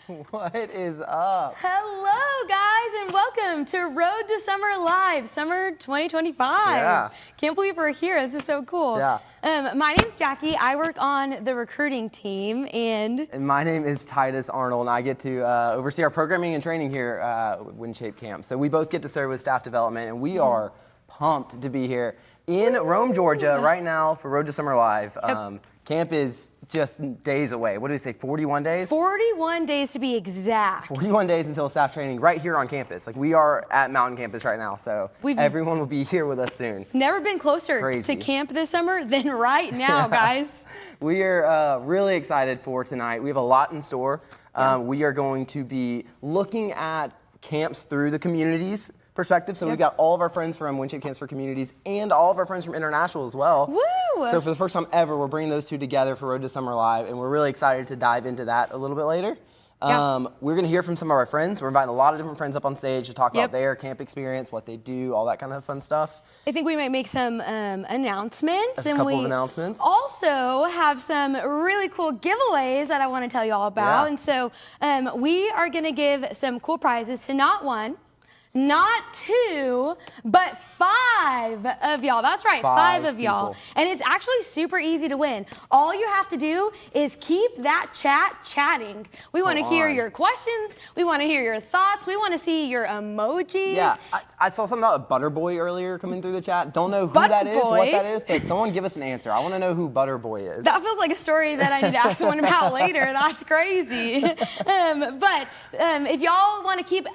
What is up? Hello, guys, and welcome to Road to Summer Live, Summer 2025. Yeah. Can't believe we're here. This is so cool. Yeah. My name's Jackie. I work on the recruiting team, and my name is Titus Arnold, and I get to oversee our programming and training here at WinShape Camp. So we both get to serve with staff development, and we are pumped to be here in Rome, Georgia, right now for Road to Summer Live. Camp is just days away. What did we say, 41 days? 41 days to be exact. 41 days until staff training right here on campus. Like, we are at Mountain Campus right now, so everyone will be here with us soon. Never been closer to camp this summer than right now, guys. We are really excited for tonight. We have a lot in store. We are going to be looking at camps through the communities perspective. So we've got all of our friends from WinShape Camps for Communities and all of our friends from International as well. Woo! So for the first time ever, we're bringing those two together for Road to Summer Live, and we're really excited to dive into that a little bit later. We're going to hear from some of our friends. We're inviting a lot of different friends up on stage to talk about their camp experience, what they do, all that kind of fun stuff. I think we might make some announcements. A couple of announcements. Also have some really cool giveaways that I want to tell you all about. And so we are going to give some cool prizes to not one, not two, but 5 of y'all. That's right, 5 of y'all. And it's actually super easy to win. All you have to do is keep that chat chatting. We want to hear your questions. We want to hear your thoughts. We want to see your emojis. Yeah, I saw something about a Butter Boy earlier coming through the chat. Don't know who that is, what that is, but someone give us an answer. I want to know who Butter Boy is. That feels like a story that I need to ask someone about later. That's crazy. But if y'all want to keep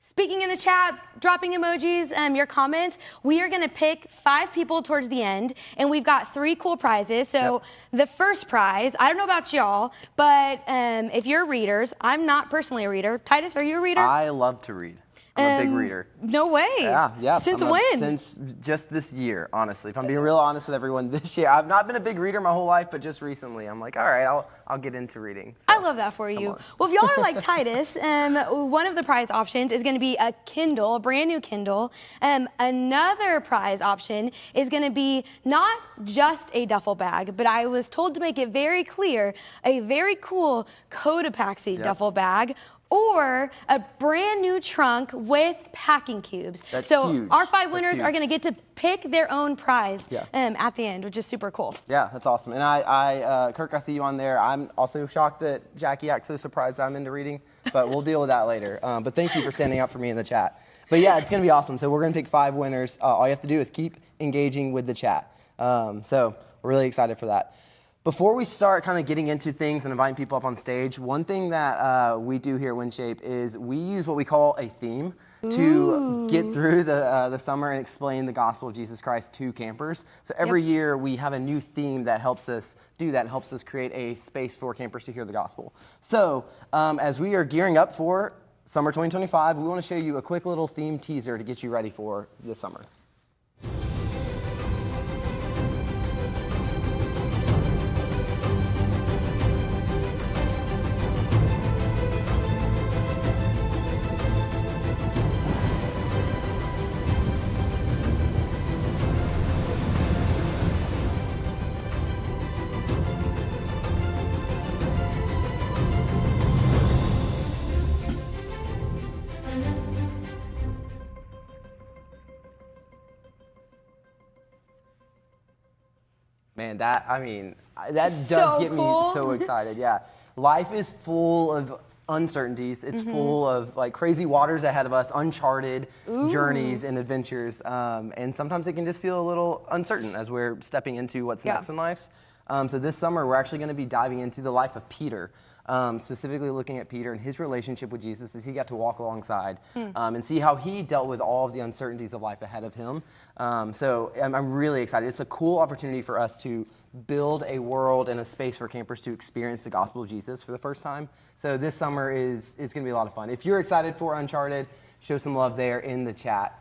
speaking in the chat, dropping emojis, your comments, we are going to pick 5 people towards the end, and we've got 3 cool prizes. So the first prize, I don't know about y'all, but if you're readers, I'm not personally a reader. Titus, are you a reader? I love to read. I'm a big reader. No way. Yeah. Since when? Since just this year, honestly. If I'm being real honest with everyone, this year. I've not been a big reader my whole life, but just recently, I'm like, all right, I'll get into reading. So, I love that for you. Well, if y'all are like Titus, one of the prize options is going to be a Kindle, a brand new Kindle. Another prize option is going to be not just a duffel bag, but I was told to make it very clear, a very cool Cotopaxi duffel bag, or a brand new trunk with packing cubes. That's so huge. Our 5 winners are going to get to pick their own prize at the end, which is super cool. Yeah, that's awesome. And Kirk, I see you on there. I'm also shocked that Jackie actually surprised that I'm into reading, but we'll deal with that later. But thank you for standing up for me in the chat. But yeah, it's going to be awesome. So we're going to pick 5 winners. All you have to do is keep engaging with the chat. So we're really excited for that. Before we start kind of getting into things and inviting people up on stage, one thing that we do here at WinShape is we use what we call a theme to get through the summer and explain the gospel of Jesus Christ to campers. So every year we have a new theme that helps us do that and helps us create a space for campers to hear the gospel. So as we are gearing up for summer 2025, we want to show you a quick little theme teaser to get you ready for this summer. Man, that does get me so excited. Yeah, life is full of uncertainties. It's full of like crazy waters ahead of us, uncharted journeys and adventures. And sometimes it can just feel a little uncertain as we're stepping into what's next in life. So this summer, we're actually going to be diving into the life of Peter. Specifically looking at Peter and his relationship with Jesus as he got to walk alongside and see how he dealt with all of the uncertainties of life ahead of him. So I'm really excited. It's a cool opportunity for us to build a world and a space for campers to experience the gospel of Jesus for the first time. So this summer is going to be a lot of fun. If you're excited for Uncharted, show some love there in the chat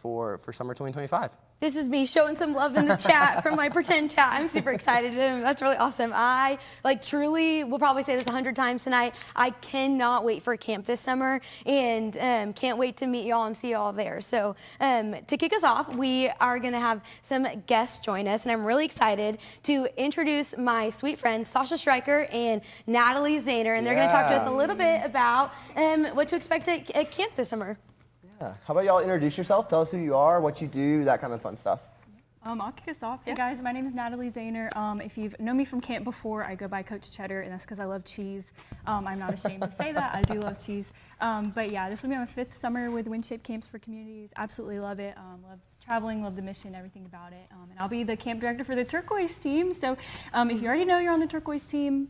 for summer 2025. This is me showing some love in the chat from my pretend chat. I'm super excited. That's really awesome. I truly will probably say this 100 times tonight. I cannot wait for camp this summer, and can't wait to meet y'all and see y'all there. So to kick us off, we are gonna have some guests join us, and I'm really excited to introduce my sweet friends, Sasha Stryker and Natalie Zahner, and they're gonna talk to us a little bit about what to expect at camp this summer. Yeah. How about y'all introduce yourself? Tell us who you are, what you do, that kind of fun stuff. I'll kick us off. Hey guys, my name is Natalie Zahner. If you've known me from camp before, I go by Coach Cheddar, and that's because I love cheese. I'm not ashamed to say that. I do love cheese. But yeah, this will be my 5th summer with WinShape Camps for Communities. Absolutely love it. Love traveling, love the mission, everything about it. And I'll be the camp director for the Turquoise team. So if you already know you're on the Turquoise team,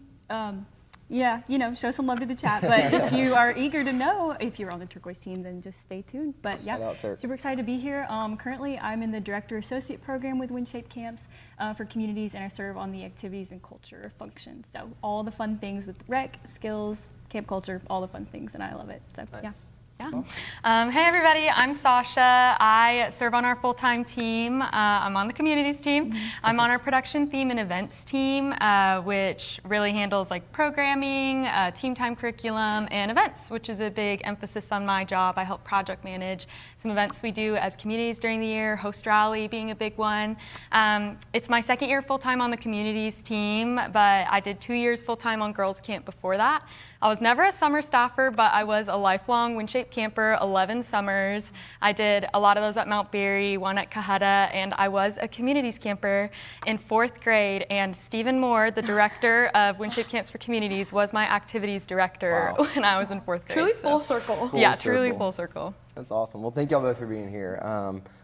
yeah, show some love to the chat. But if you are eager to know if you're on the Turquoise team, then just stay tuned. But yeah, super excited to be here. Currently, I'm in the Director Associate program with WinShape Camps for Communities, and I serve on the Activities and Culture function. So all the fun things with rec, skills, camp culture, all the fun things, and I love it. So nice. Yeah. Yeah. Hey everybody, I'm Sasha. I serve on our full-time team. I'm on the communities team. I'm on our production theme and events team, which really handles like programming, team time curriculum, and events, which is a big emphasis on my job. I help project manage some events we do as communities during the year, Host Rally being a big one. It's my 2nd year full-time on the communities team, but I did 2 years full-time on Girls Camp before that. I was never a summer staffer, but I was a lifelong WinShape camper, 11 summers. I did a lot of those at Mount Berry, one at Cahutta, and I was a communities camper in 4th grade. And Stephen Moore, the director of WinShape Camps for Communities, was my activities director when I was in 4th grade. Truly full circle. Truly full circle. That's awesome. Well, thank y'all both for being here.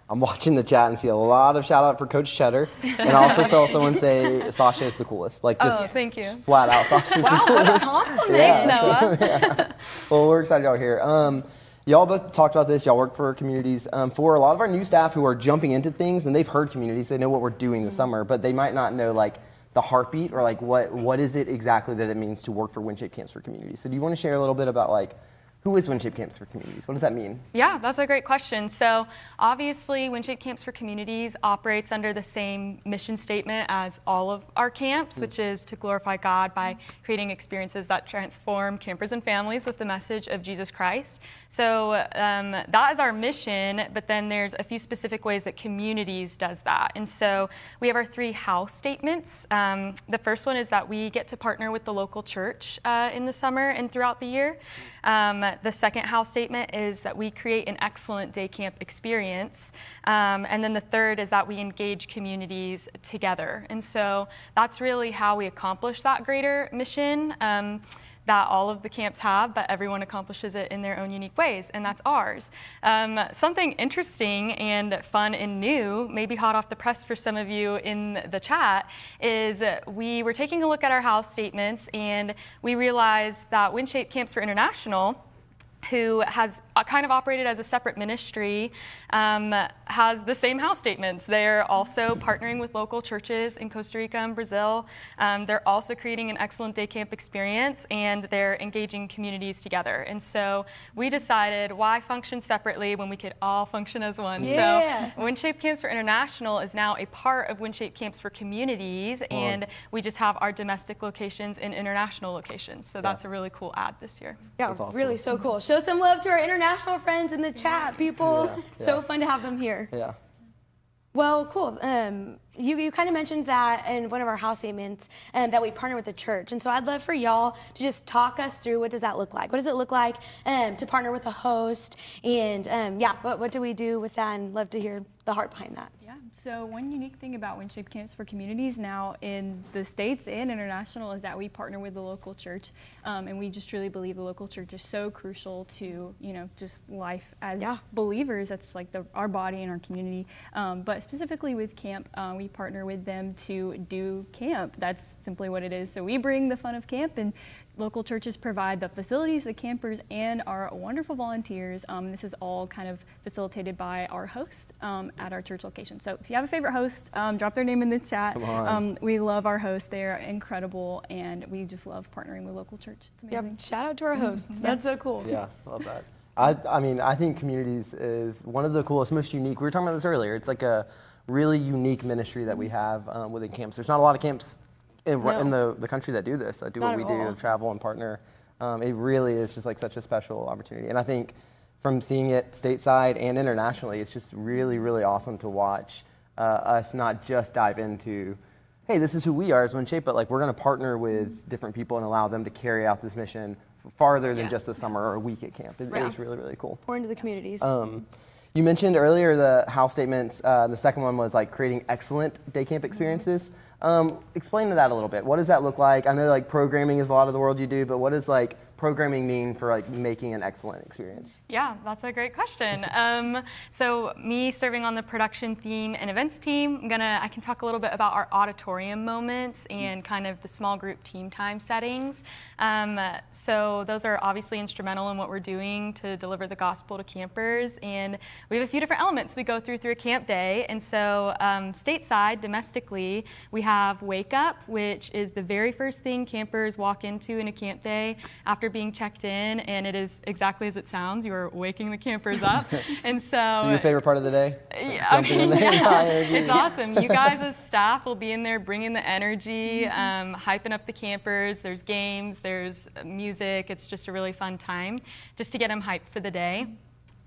I'm watching the chat and see a lot of shout out for Coach Cheddar, and I also saw someone say Sasha is the coolest. Like just thank you. flat out, Sasha's the What a coolest. compliment. Noah. Yeah. Well, we're excited y'all here. Y'all both talked about this. Y'all work for communities. For a lot of our new staff who are jumping into things, and they've heard communities, they know what we're doing this summer, but they might not know like the heartbeat or like what is it exactly that it means to work for WinShape Camps for Communities. So do you want to share a little bit about like who is WinShape Camps for Communities? What does that mean? Yeah, that's a great question. So obviously, WinShape Camps for Communities operates under the same mission statement as all of our camps, which is to glorify God by creating experiences that transform campers and families with the message of Jesus Christ. So that is our mission, but then there's a few specific ways that Communities does that. And so we have our 3 house statements. The first one is that we get to partner with the local church in the summer and throughout the year. The second house statement is that we create an excellent day camp experience. And then the third is that we engage communities together. And so that's really how we accomplish that greater mission that all of the camps have, but everyone accomplishes it in their own unique ways, and that's ours. Something interesting and fun and new, maybe hot off the press for some of you in the chat, is we were taking a look at our house statements, and we realized that WinShape Camps for International, who has kind of operated as a separate ministry, has the same house statements. They're also partnering with local churches in Costa Rica and Brazil. They're also creating an excellent day camp experience, and they're engaging communities together. And so we decided, why function separately when we could all function as one? Yeah. So WinShape Camps for International is now a part of WinShape Camps for Communities, and we just have our domestic locations and international locations. So that's a really cool add this year. Yeah, awesome. really so cool. Show some love to our international friends in the chat, people. So fun to have them here. Yeah. Well, cool. You kind of mentioned that in one of our house statements that we partner with the church. And so I'd love for y'all to just talk us through, what does that look like? What does it look like to partner with a host? And what do we do with that? And love to hear the heart behind that. Yeah, so one unique thing about WinShape Camps for Communities now in the States and international is that we partner with the local church. And we just truly believe the local church is so crucial to, just life as believers. That's like our body and our community. But specifically with camp, we partner with them to do camp. That's simply what it is. So we bring the fun of camp, and local churches provide the facilities, the campers, and our wonderful volunteers. This is all kind of facilitated by our host at our church location. So if you have a favorite host, drop their name in the chat. We love our hosts. They're incredible, and we just love partnering with local church. It's amazing. Yep. Shout out to our hosts. That's so cool. Yeah, I love that. I think Communities is one of the coolest, most unique. We were talking about this earlier. It's like a really unique ministry that we have within camps. There's not a lot of camps in the country that do this, that do Not what we at do, all. travel and partner. It really is just like such a special opportunity. And I think from seeing it stateside and internationally, it's just really, really awesome to watch us not just dive into, hey, this is who we are as One Shape, but like we're going to partner with different people and allow them to carry out this mission farther than just a summer or a week at camp. It is really, really cool. Pour into the communities. You mentioned earlier the house statements. The second one was like creating excellent day camp experiences. Explain to that a little bit. What does that look like? I know like programming is a lot of the world you do, but what does like programming mean for like making an excellent experience? Yeah, that's a great question. So me serving on the production theme and events team, I can talk a little bit about our auditorium moments and kind of the small group team time settings. So those are obviously instrumental in what we're doing to deliver the gospel to campers. And we have a few different elements we go through a camp day. And so stateside, domestically, we have Wake Up, which is the very first thing campers walk into in a camp day after being checked in, and it is exactly as it sounds. You are waking the campers up. And so Your favorite part of the day? yeah, Jumping in the energy. it's awesome. You guys as staff will be in there bringing the energy, hyping up the campers. There's games, there's music. It's just a really fun time just to get them hyped for the day.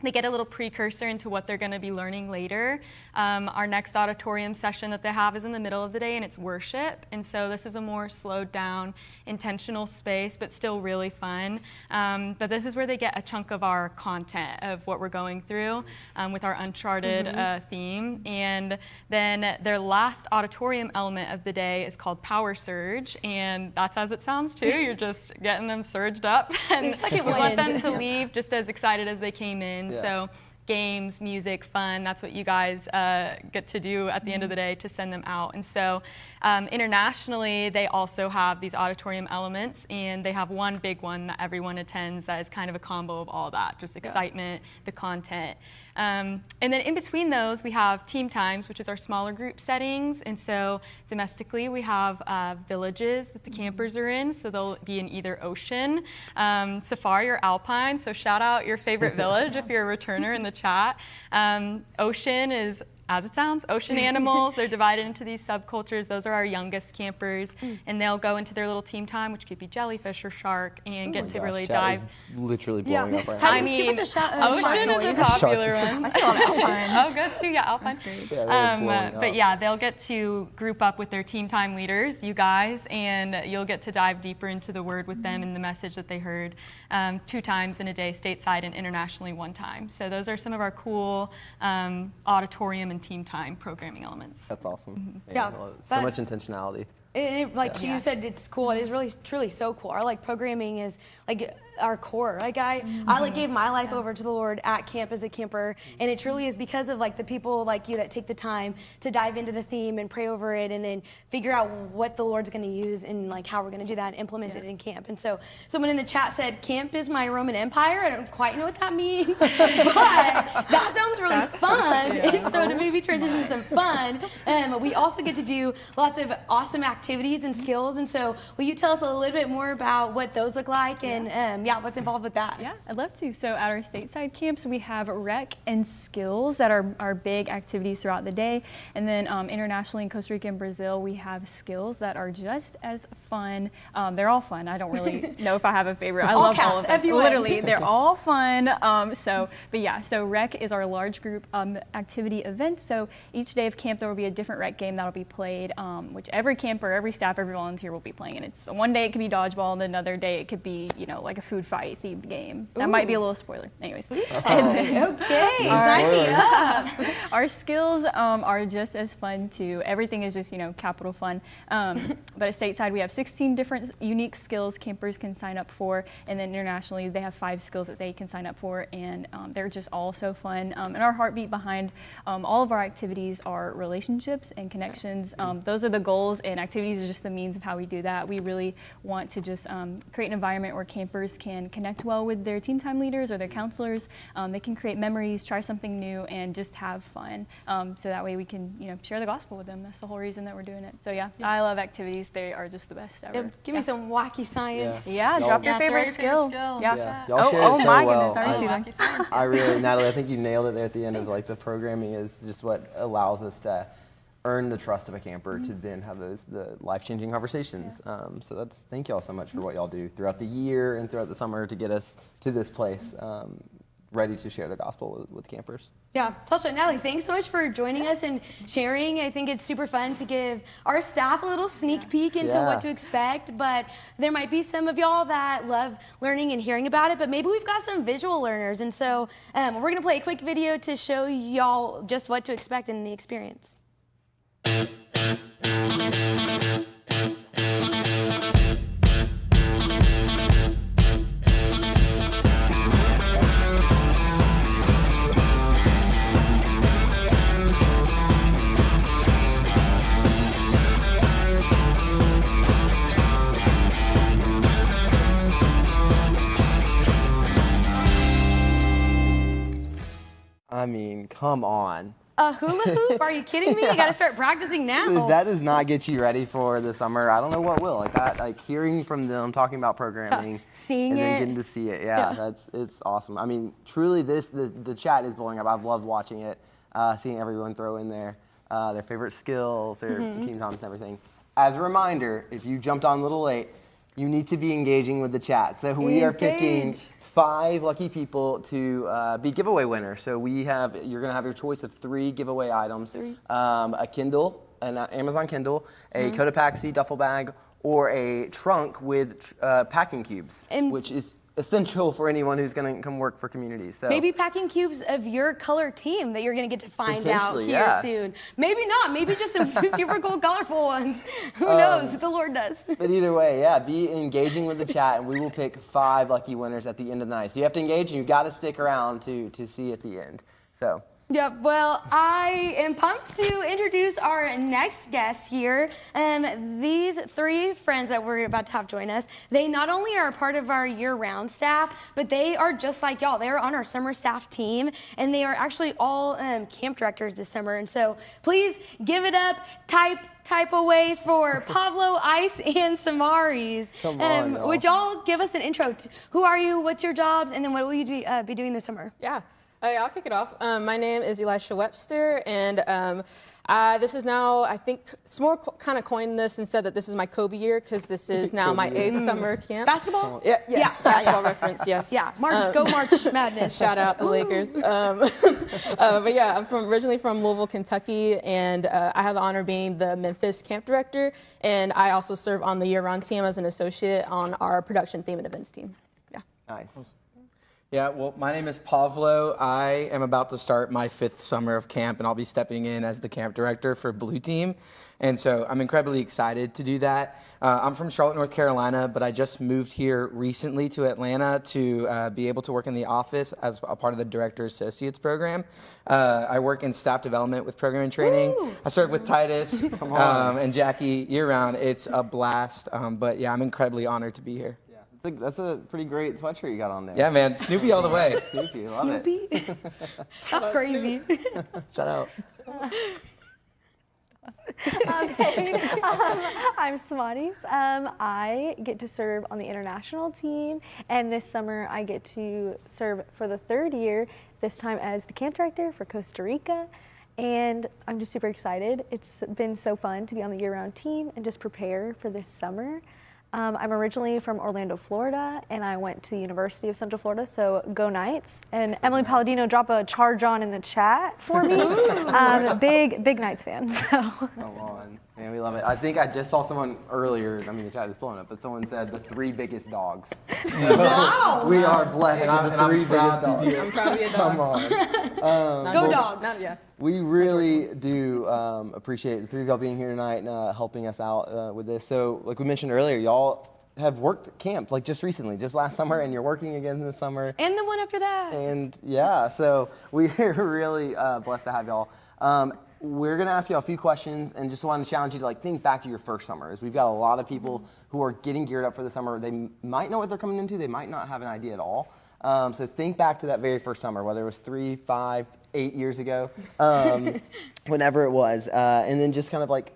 They get a little precursor into what they're going to be learning later. Our next auditorium session that they have is in the middle of the day, and it's worship. And so this is a more slowed down, intentional space, but still really fun. But this is where they get a chunk of our content of what we're going through with our Uncharted theme. And then their last auditorium element of the day is called Power Surge, and that's as it sounds too. You're just getting them surged up, and Their second we want them wind. to leave just as excited as they came in. Yeah. So games, music, fun, that's what you guys get to do at the end of the day to send them out. And so internationally, they also have these auditorium elements, and they have one big one that everyone attends that is kind of a combo of all that, just excitement, the content. And then in between those, we have team times, which is our smaller group settings. And so domestically, we have villages that the campers are in. So they'll be in either Ocean, Safari, or Alpine. So shout out your favorite village if you're a returner in the chat. Ocean is, as it sounds, ocean animals. They're divided into these subcultures. Those are our youngest campers, and they'll go into their little team time, which could be jellyfish or shark, and get to really dive. Literally blowing up right now. Tyler, give us a shout. Ocean is a noise. popular one. I still have Alpine. Oh, good too. Yeah, Alpine. Yeah, they're blowing up. But yeah, they'll get to group up with their team time leaders, you guys, and you'll get to dive deeper into the word with them and the message that they heard 2 times in a day, stateside and internationally 1 time. So those are some of our cool auditorium and team time programming elements. That's awesome. Yeah, I love it. So that- much intentionality. Like you said, it's cool. It is really, truly so cool. Our like programming is like our core. Like I like gave my life over to the Lord at camp as a camper, and it truly is because of like the people like you that take the time to dive into the theme and pray over it, and then figure out what the Lord's going to use and like how we're going to do that and implement it in camp. And so someone in the chat said, "Camp is my Roman Empire." I don't quite know what that means, but that sounds really fun. And so to maybe transition to some fun, we also get to do lots of awesome activities and skills. And so will you tell us a little bit more about what those look like and what's involved with that? Yeah, I'd love to. So at our stateside camps, we have rec and skills that are big activities throughout the day. And then internationally in Costa Rica and Brazil, we have skills that are just as fun. They're all fun. I don't really know if I have a favorite. I All love caps, all of them. everyone. Literally, they're all fun. So rec is our large group activity event. So each day of camp, there will be a different rec game that'll be played, which every camper, every staff, every volunteer will be playing. And it's one day it could be dodgeball, and another day it could be, like a food fight themed game. That might be a little spoiler. Anyways. Okay, sign me up. Our skills are just as fun too. Everything is just, capital fun. But at stateside, we have 16 different unique skills campers can sign up for. And then internationally, they have 5 skills that they can sign up for. And they're just all so fun. And our heartbeat behind all of our activities are relationships and connections. Those are the goals, and activities are just the means of how we do that. We really want to just create an environment where campers can connect well with their team time leaders or their counselors. They can create memories, try something new, and just have fun. So that way we can, share the gospel with them. That's the whole reason that we're doing it. So yeah, I love activities. They are just the best ever. Give me some wacky science. Yeah, Y'all- drop your Yeah, favorite throw skill. your favorite skill. Yeah. Y'all shared it so my well. goodness, I already see them. I really, Natalie, I think you nailed it there at the end of like the programming is just what allows us to earn the trust of a camper to then have the life-changing conversations. So thank y'all so much for what y'all do throughout the year and throughout the summer to get us to this place, ready to share the gospel with campers. Yeah, Tasha and Natalie, thanks so much for joining us and sharing. I think it's super fun to give our staff a little sneak peek into what to expect, but there might be some of y'all that love learning and hearing about it, but maybe we've got some visual learners, and so we're gonna play a quick video to show y'all just what to expect in the experience. I mean, come on. A hula hoop? Are you kidding me? You got to start practicing now. If that does not get you ready for the summer, I don't know what will. Like that, like hearing from them talking about programming, Seeing and then it. getting to see it. Yeah, it's awesome. I mean, truly, the chat is blowing up. I've loved watching it, seeing everyone throw in their favorite skills, their team times, and everything. As a reminder, if you jumped on a little late, you need to be engaging with the chat. So we are picking 5 lucky people to be giveaway winners. So you're gonna have your choice of 3 giveaway items: a Kindle, an Amazon Kindle, a Cotopaxi duffel bag, or a trunk with packing cubes, which is essential for anyone who's gonna come work for communities. So maybe packing cubes of your color team that you're gonna get to find out Potentially, here yeah. soon. Maybe not. Maybe just some super cool, colorful ones. Who knows? The Lord does. But either way, yeah, be engaging with the chat, and we will pick 5 lucky winners at the end of the night. So you have to engage, and you've got to stick around to see at the end. So. Yep, well, I am pumped to introduce our next guest here. These 3 friends that we're about to have join us, they not only are a part of our year-round staff, but they are just like y'all. They are on our summer staff team, and they are actually all camp directors this summer. And so please give it up, type away for Pablo, Ice, and Samaris. Come on, y'all. Would y'all give us an intro? Who are you? What's your jobs? And then what will you be doing this summer? Yeah, I'll kick it off. My name is Elisha Webster, and this is now, I think, S'more kind of coined this and said that this is my Kobe year because this is now my 8th summer camp. Basketball? Yes, basketball reference, yes. Yeah, go March Madness. Shout out the Lakers. But yeah, I'm originally from Louisville, Kentucky, and I have the honor of being the Memphis camp director, and I also serve on the year-round team as an associate on our production theme and events team. Yeah. Nice. Yeah, well, my name is Pavlo. I am about to start my 5th summer of camp, and I'll be stepping in as the camp director for Blue Team. And so I'm incredibly excited to do that. I'm from Charlotte, North Carolina, but I just moved here recently to Atlanta to be able to work in the office as a part of the Director Associates program. I work in staff development with programming training. Woo! I serve with Titus and Jackie year-round. It's a blast, but yeah, I'm incredibly honored to be here. That's a pretty great sweatshirt you got on there. Yeah, man, Snoopy all the way. Snoopy, love Snoopy? That's crazy. Shout out. I'm Samaris. I get to serve on the international team, and this summer I get to serve for the 3rd year, this time as the camp director for Costa Rica. And I'm just super excited. It's been so fun to be on the year-round team and just prepare for this summer. I'm originally from Orlando, Florida, and I went to the University of Central Florida, so go Knights. And Emily Palladino, drop a charge on in the chat for me. Big Knights fan, so. Come on. Man, we love it. I think I just saw someone earlier, I mean, the chat is blowing up, but someone said the 3 biggest dogs. So Wow. We are blessed with the 3 biggest dogs. I'm proud of you, dog. Come on. Go Dogs. Yeah. We really do appreciate the 3 of y'all being here tonight and helping us out with this. So, like we mentioned earlier, y'all have worked camp like just recently, just last summer, and you're working again this summer. And the one after that. And yeah, so we're really blessed to have y'all. We're gonna ask you a few questions, and just want to challenge you to like think back to your first summer. As we've got a lot of people who are getting geared up for the summer. They might know what they're coming into. They might not have an idea at all. So think back to that very first summer, whether it was 3, 5, 8 years ago, whenever it was, and then just kind of like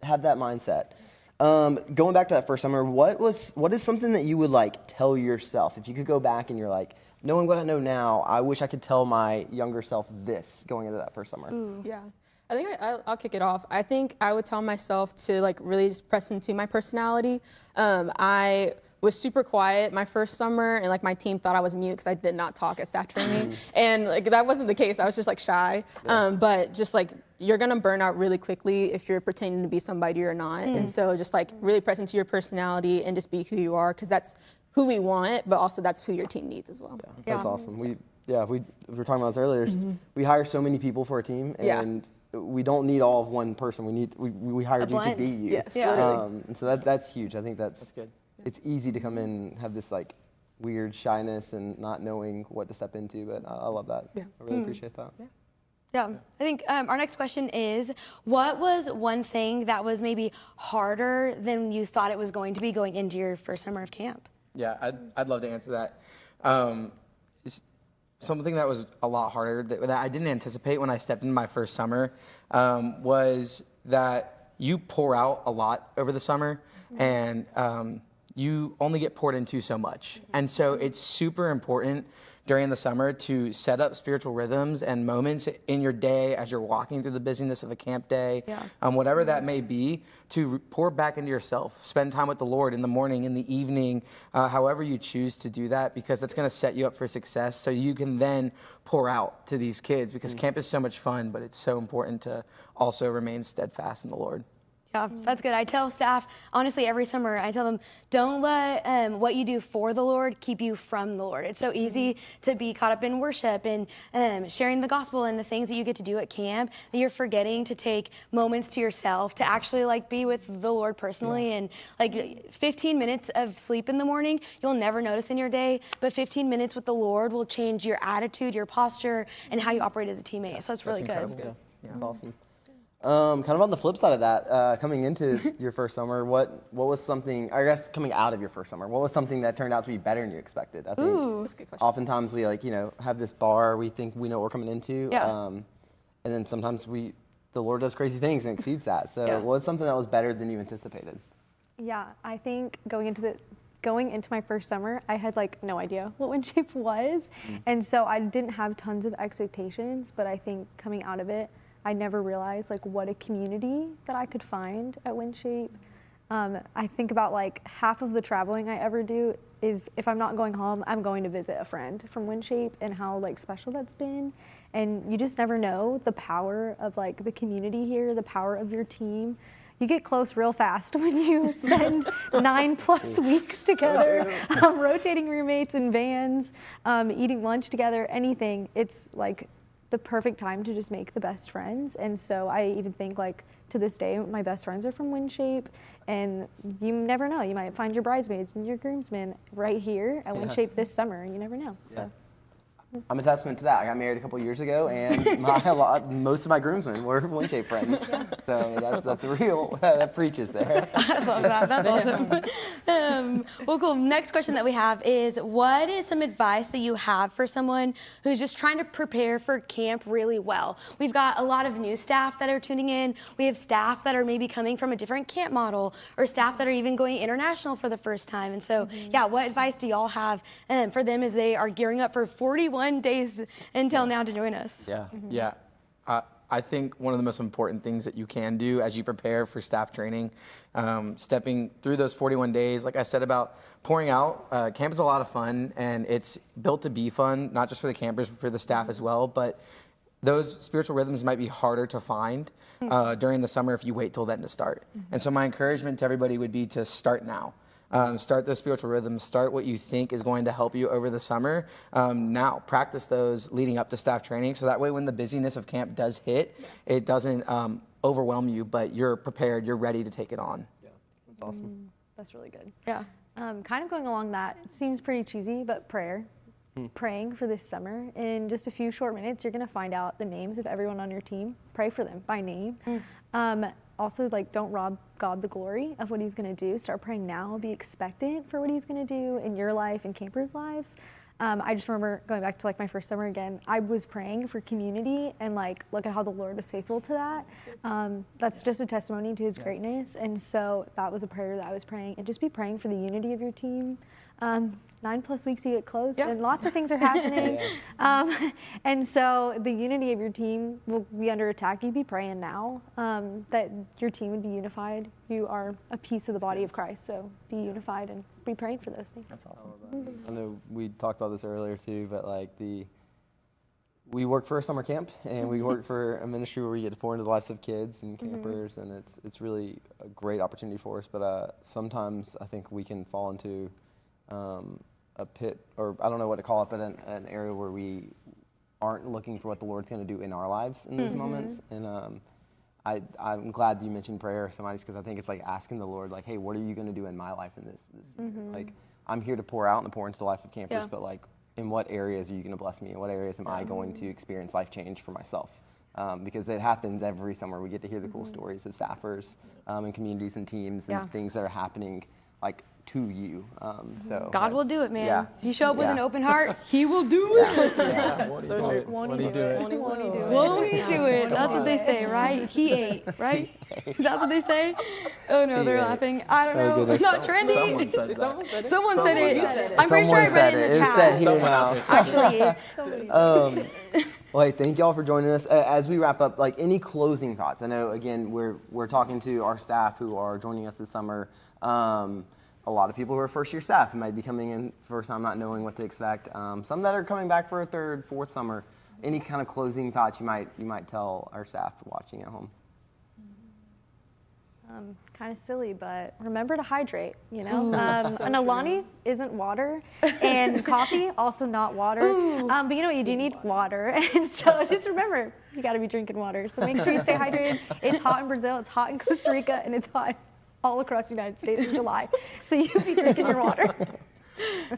have that mindset. Going back to that first summer, what is something that you would like tell yourself if you could go back and you're like, knowing what I know now, I wish I could tell my younger self this going into that first summer? Yeah. I think I'll kick it off. I think I would tell myself to like really just press into my personality. I was super quiet my first summer, and like my team thought I was mute because I did not talk at staff training, and like that wasn't the case. I was just like shy. But just like you're gonna burn out really quickly if you're pretending to be somebody you're not. And so just like really press into your personality and just be who you are, because that's who we want, but also that's who your team needs as well. That's awesome. We were talking about this earlier. We hire so many people for a team, and we don't need all of one person. We hired you to blend. be you. Yes, literally. And so that's huge. I think that's good. It's easy to come in and have this like weird shyness and not knowing what to step into, but I love that. Yeah. I really appreciate that. Yeah, I think our next question is, what was one thing that was maybe harder than you thought it was going to be going into your first summer of camp? Yeah, I'd love to answer that. Something that was a lot harder that I didn't anticipate when I stepped into my first summer was that you pour out a lot over the summer, and you only get poured into so much. And so it's super important during the summer to set up spiritual rhythms and moments in your day as you're walking through the busyness of a camp day, whatever that may be, to pour back into yourself. Spend time with the Lord in the morning, in the evening, however you choose to do that, because that's going to set you up for success so you can then pour out to these kids, because camp is so much fun, but it's so important to also remain steadfast in the Lord. Yeah, that's good. I tell staff, honestly, every summer, I tell them, don't let what you do for the Lord keep you from the Lord. It's so easy to be caught up in worship and sharing the gospel and the things that you get to do at camp that you're forgetting to take moments to yourself to actually like be with the Lord personally. And like 15 minutes of sleep in the morning, you'll never notice in your day, but 15 minutes with the Lord will change your attitude, your posture, and how you operate as a teammate. So it's really good. Yeah, that's awesome. Kind of on the flip side of that, coming into your first summer, what was something, I guess coming out of your first summer, what was something that turned out to be better than you expected? I think That's a good question. oftentimes we have this bar we think we know what we're coming into, Yeah. and then sometimes the Lord does crazy things and exceeds that. So Yeah. what was something that was better than you anticipated? Yeah, I think going into my first summer, I had like no idea what WinShape was, and so I didn't have tons of expectations. But I think coming out of it, I never realized like what a community that I could find at WinShape. I think about like half of the traveling I ever do is if I'm not going home, I'm going to visit a friend from WinShape, and how like special that's been. And you just never know the power of like the community here, the power of your team. You get close real fast when you spend 9+ weeks together, rotating roommates in vans, eating lunch together, anything. It's like the perfect time to just make the best friends. And so I even think like to this day, my best friends are from WinShape, and you never know, you might find your bridesmaids and your groomsmen right here at WinShape this summer. You never know. So. I'm a testament to that. I got married a couple years ago, and most of my groomsmen were WinShape friends. So that's real. That preaches there. I love that. That's awesome. Well, cool. Next question that we have is, what is some advice that you have for someone who's just trying to prepare for camp really well? We've got a lot of new staff that are tuning in. We have staff that are maybe coming from a different camp model, or staff that are even going international for the first time. And so, yeah, what advice do y'all have for them as they are gearing up for 41 days until now to join us? Yeah. I think one of the most important things that you can do as you prepare for staff training, stepping through those 41 days, like I said about pouring out, camp is a lot of fun, and it's built to be fun, not just for the campers, but for the staff as well. But those spiritual rhythms might be harder to find during the summer if you wait till then to start. And so my encouragement to everybody would be to start now. Start those spiritual rhythms, start what you think is going to help you over the summer. Now, practice those leading up to staff training, so that way when the busyness of camp does hit, it doesn't overwhelm you, but you're prepared, you're ready to take it on. Yeah, that's awesome. That's really good. Yeah. Kind of going along that, it seems pretty cheesy, but prayer. Praying for this summer. In just a few short minutes, you're going to find out the names of everyone on your team. Pray for them by name. Also, like, don't rob God the glory of what he's going to do. Start praying now. Be expectant for what he's going to do in your life and campers' lives. I just remember going back to like my first summer again, I was praying for community, and like, look at how the Lord was faithful to that. That's just a testimony to his greatness. And so that was a prayer that I was praying, and just be praying for the unity of your team. 9+ weeks you get close, Yeah. and lots of things are happening. And so the unity of your team will be under attack. You be praying now that your team would be unified. You are a piece of the body of Christ, so be unified and be praying for those things. That's awesome. I know we talked about this earlier too, but like we work for a summer camp and we work for a ministry where we get to pour into the lives of kids and campers, and it's really a great opportunity for us. But sometimes I think we can fall into a pit, or I don't know what to call it, but an area where we aren't looking for what the Lord's going to do in our lives in these moments. And I'm glad that you mentioned prayer, somebody's, because I think it's like asking the Lord, like, hey, what are you going to do in my life in this season? Like, I'm here to pour out and pour into the life of campers, but like, in what areas are you going to bless me? In what areas am I going to experience life change for myself? Because it happens every summer. We get to hear the cool stories of staffers and communities and teams and things that are happening like to you. So God will do it, man. Yeah. You show up with an Yeah. open heart, He will do it. Won't he do it? Won't He do it? That's what they say, right? He ate, right? That's what they say. Oh no, they're laughing. I don't know. goodness. Not trendy. Someone said that. Someone said it. You said it. I'm pretty sure I Someone read said it in the It was said chat. here now. Actually, Well, hey, thank y'all for joining us. As we wrap up, like any closing thoughts? I know, again, we're talking to our staff who are joining us this summer. A lot of people who are first-year staff might be coming in first time, not knowing what to expect. Some that are coming back for a third, fourth summer. Any kind of closing thoughts you might tell our staff watching at home? Kind of silly, but remember to hydrate, you know? An Alani isn't water, and coffee, also not water. But you know what? You do need water. And so just remember, you got to be drinking water. So make sure you stay hydrated. It's hot in Brazil, it's hot in Costa Rica, and it's hot all across the United States in July. So you be drinking your water.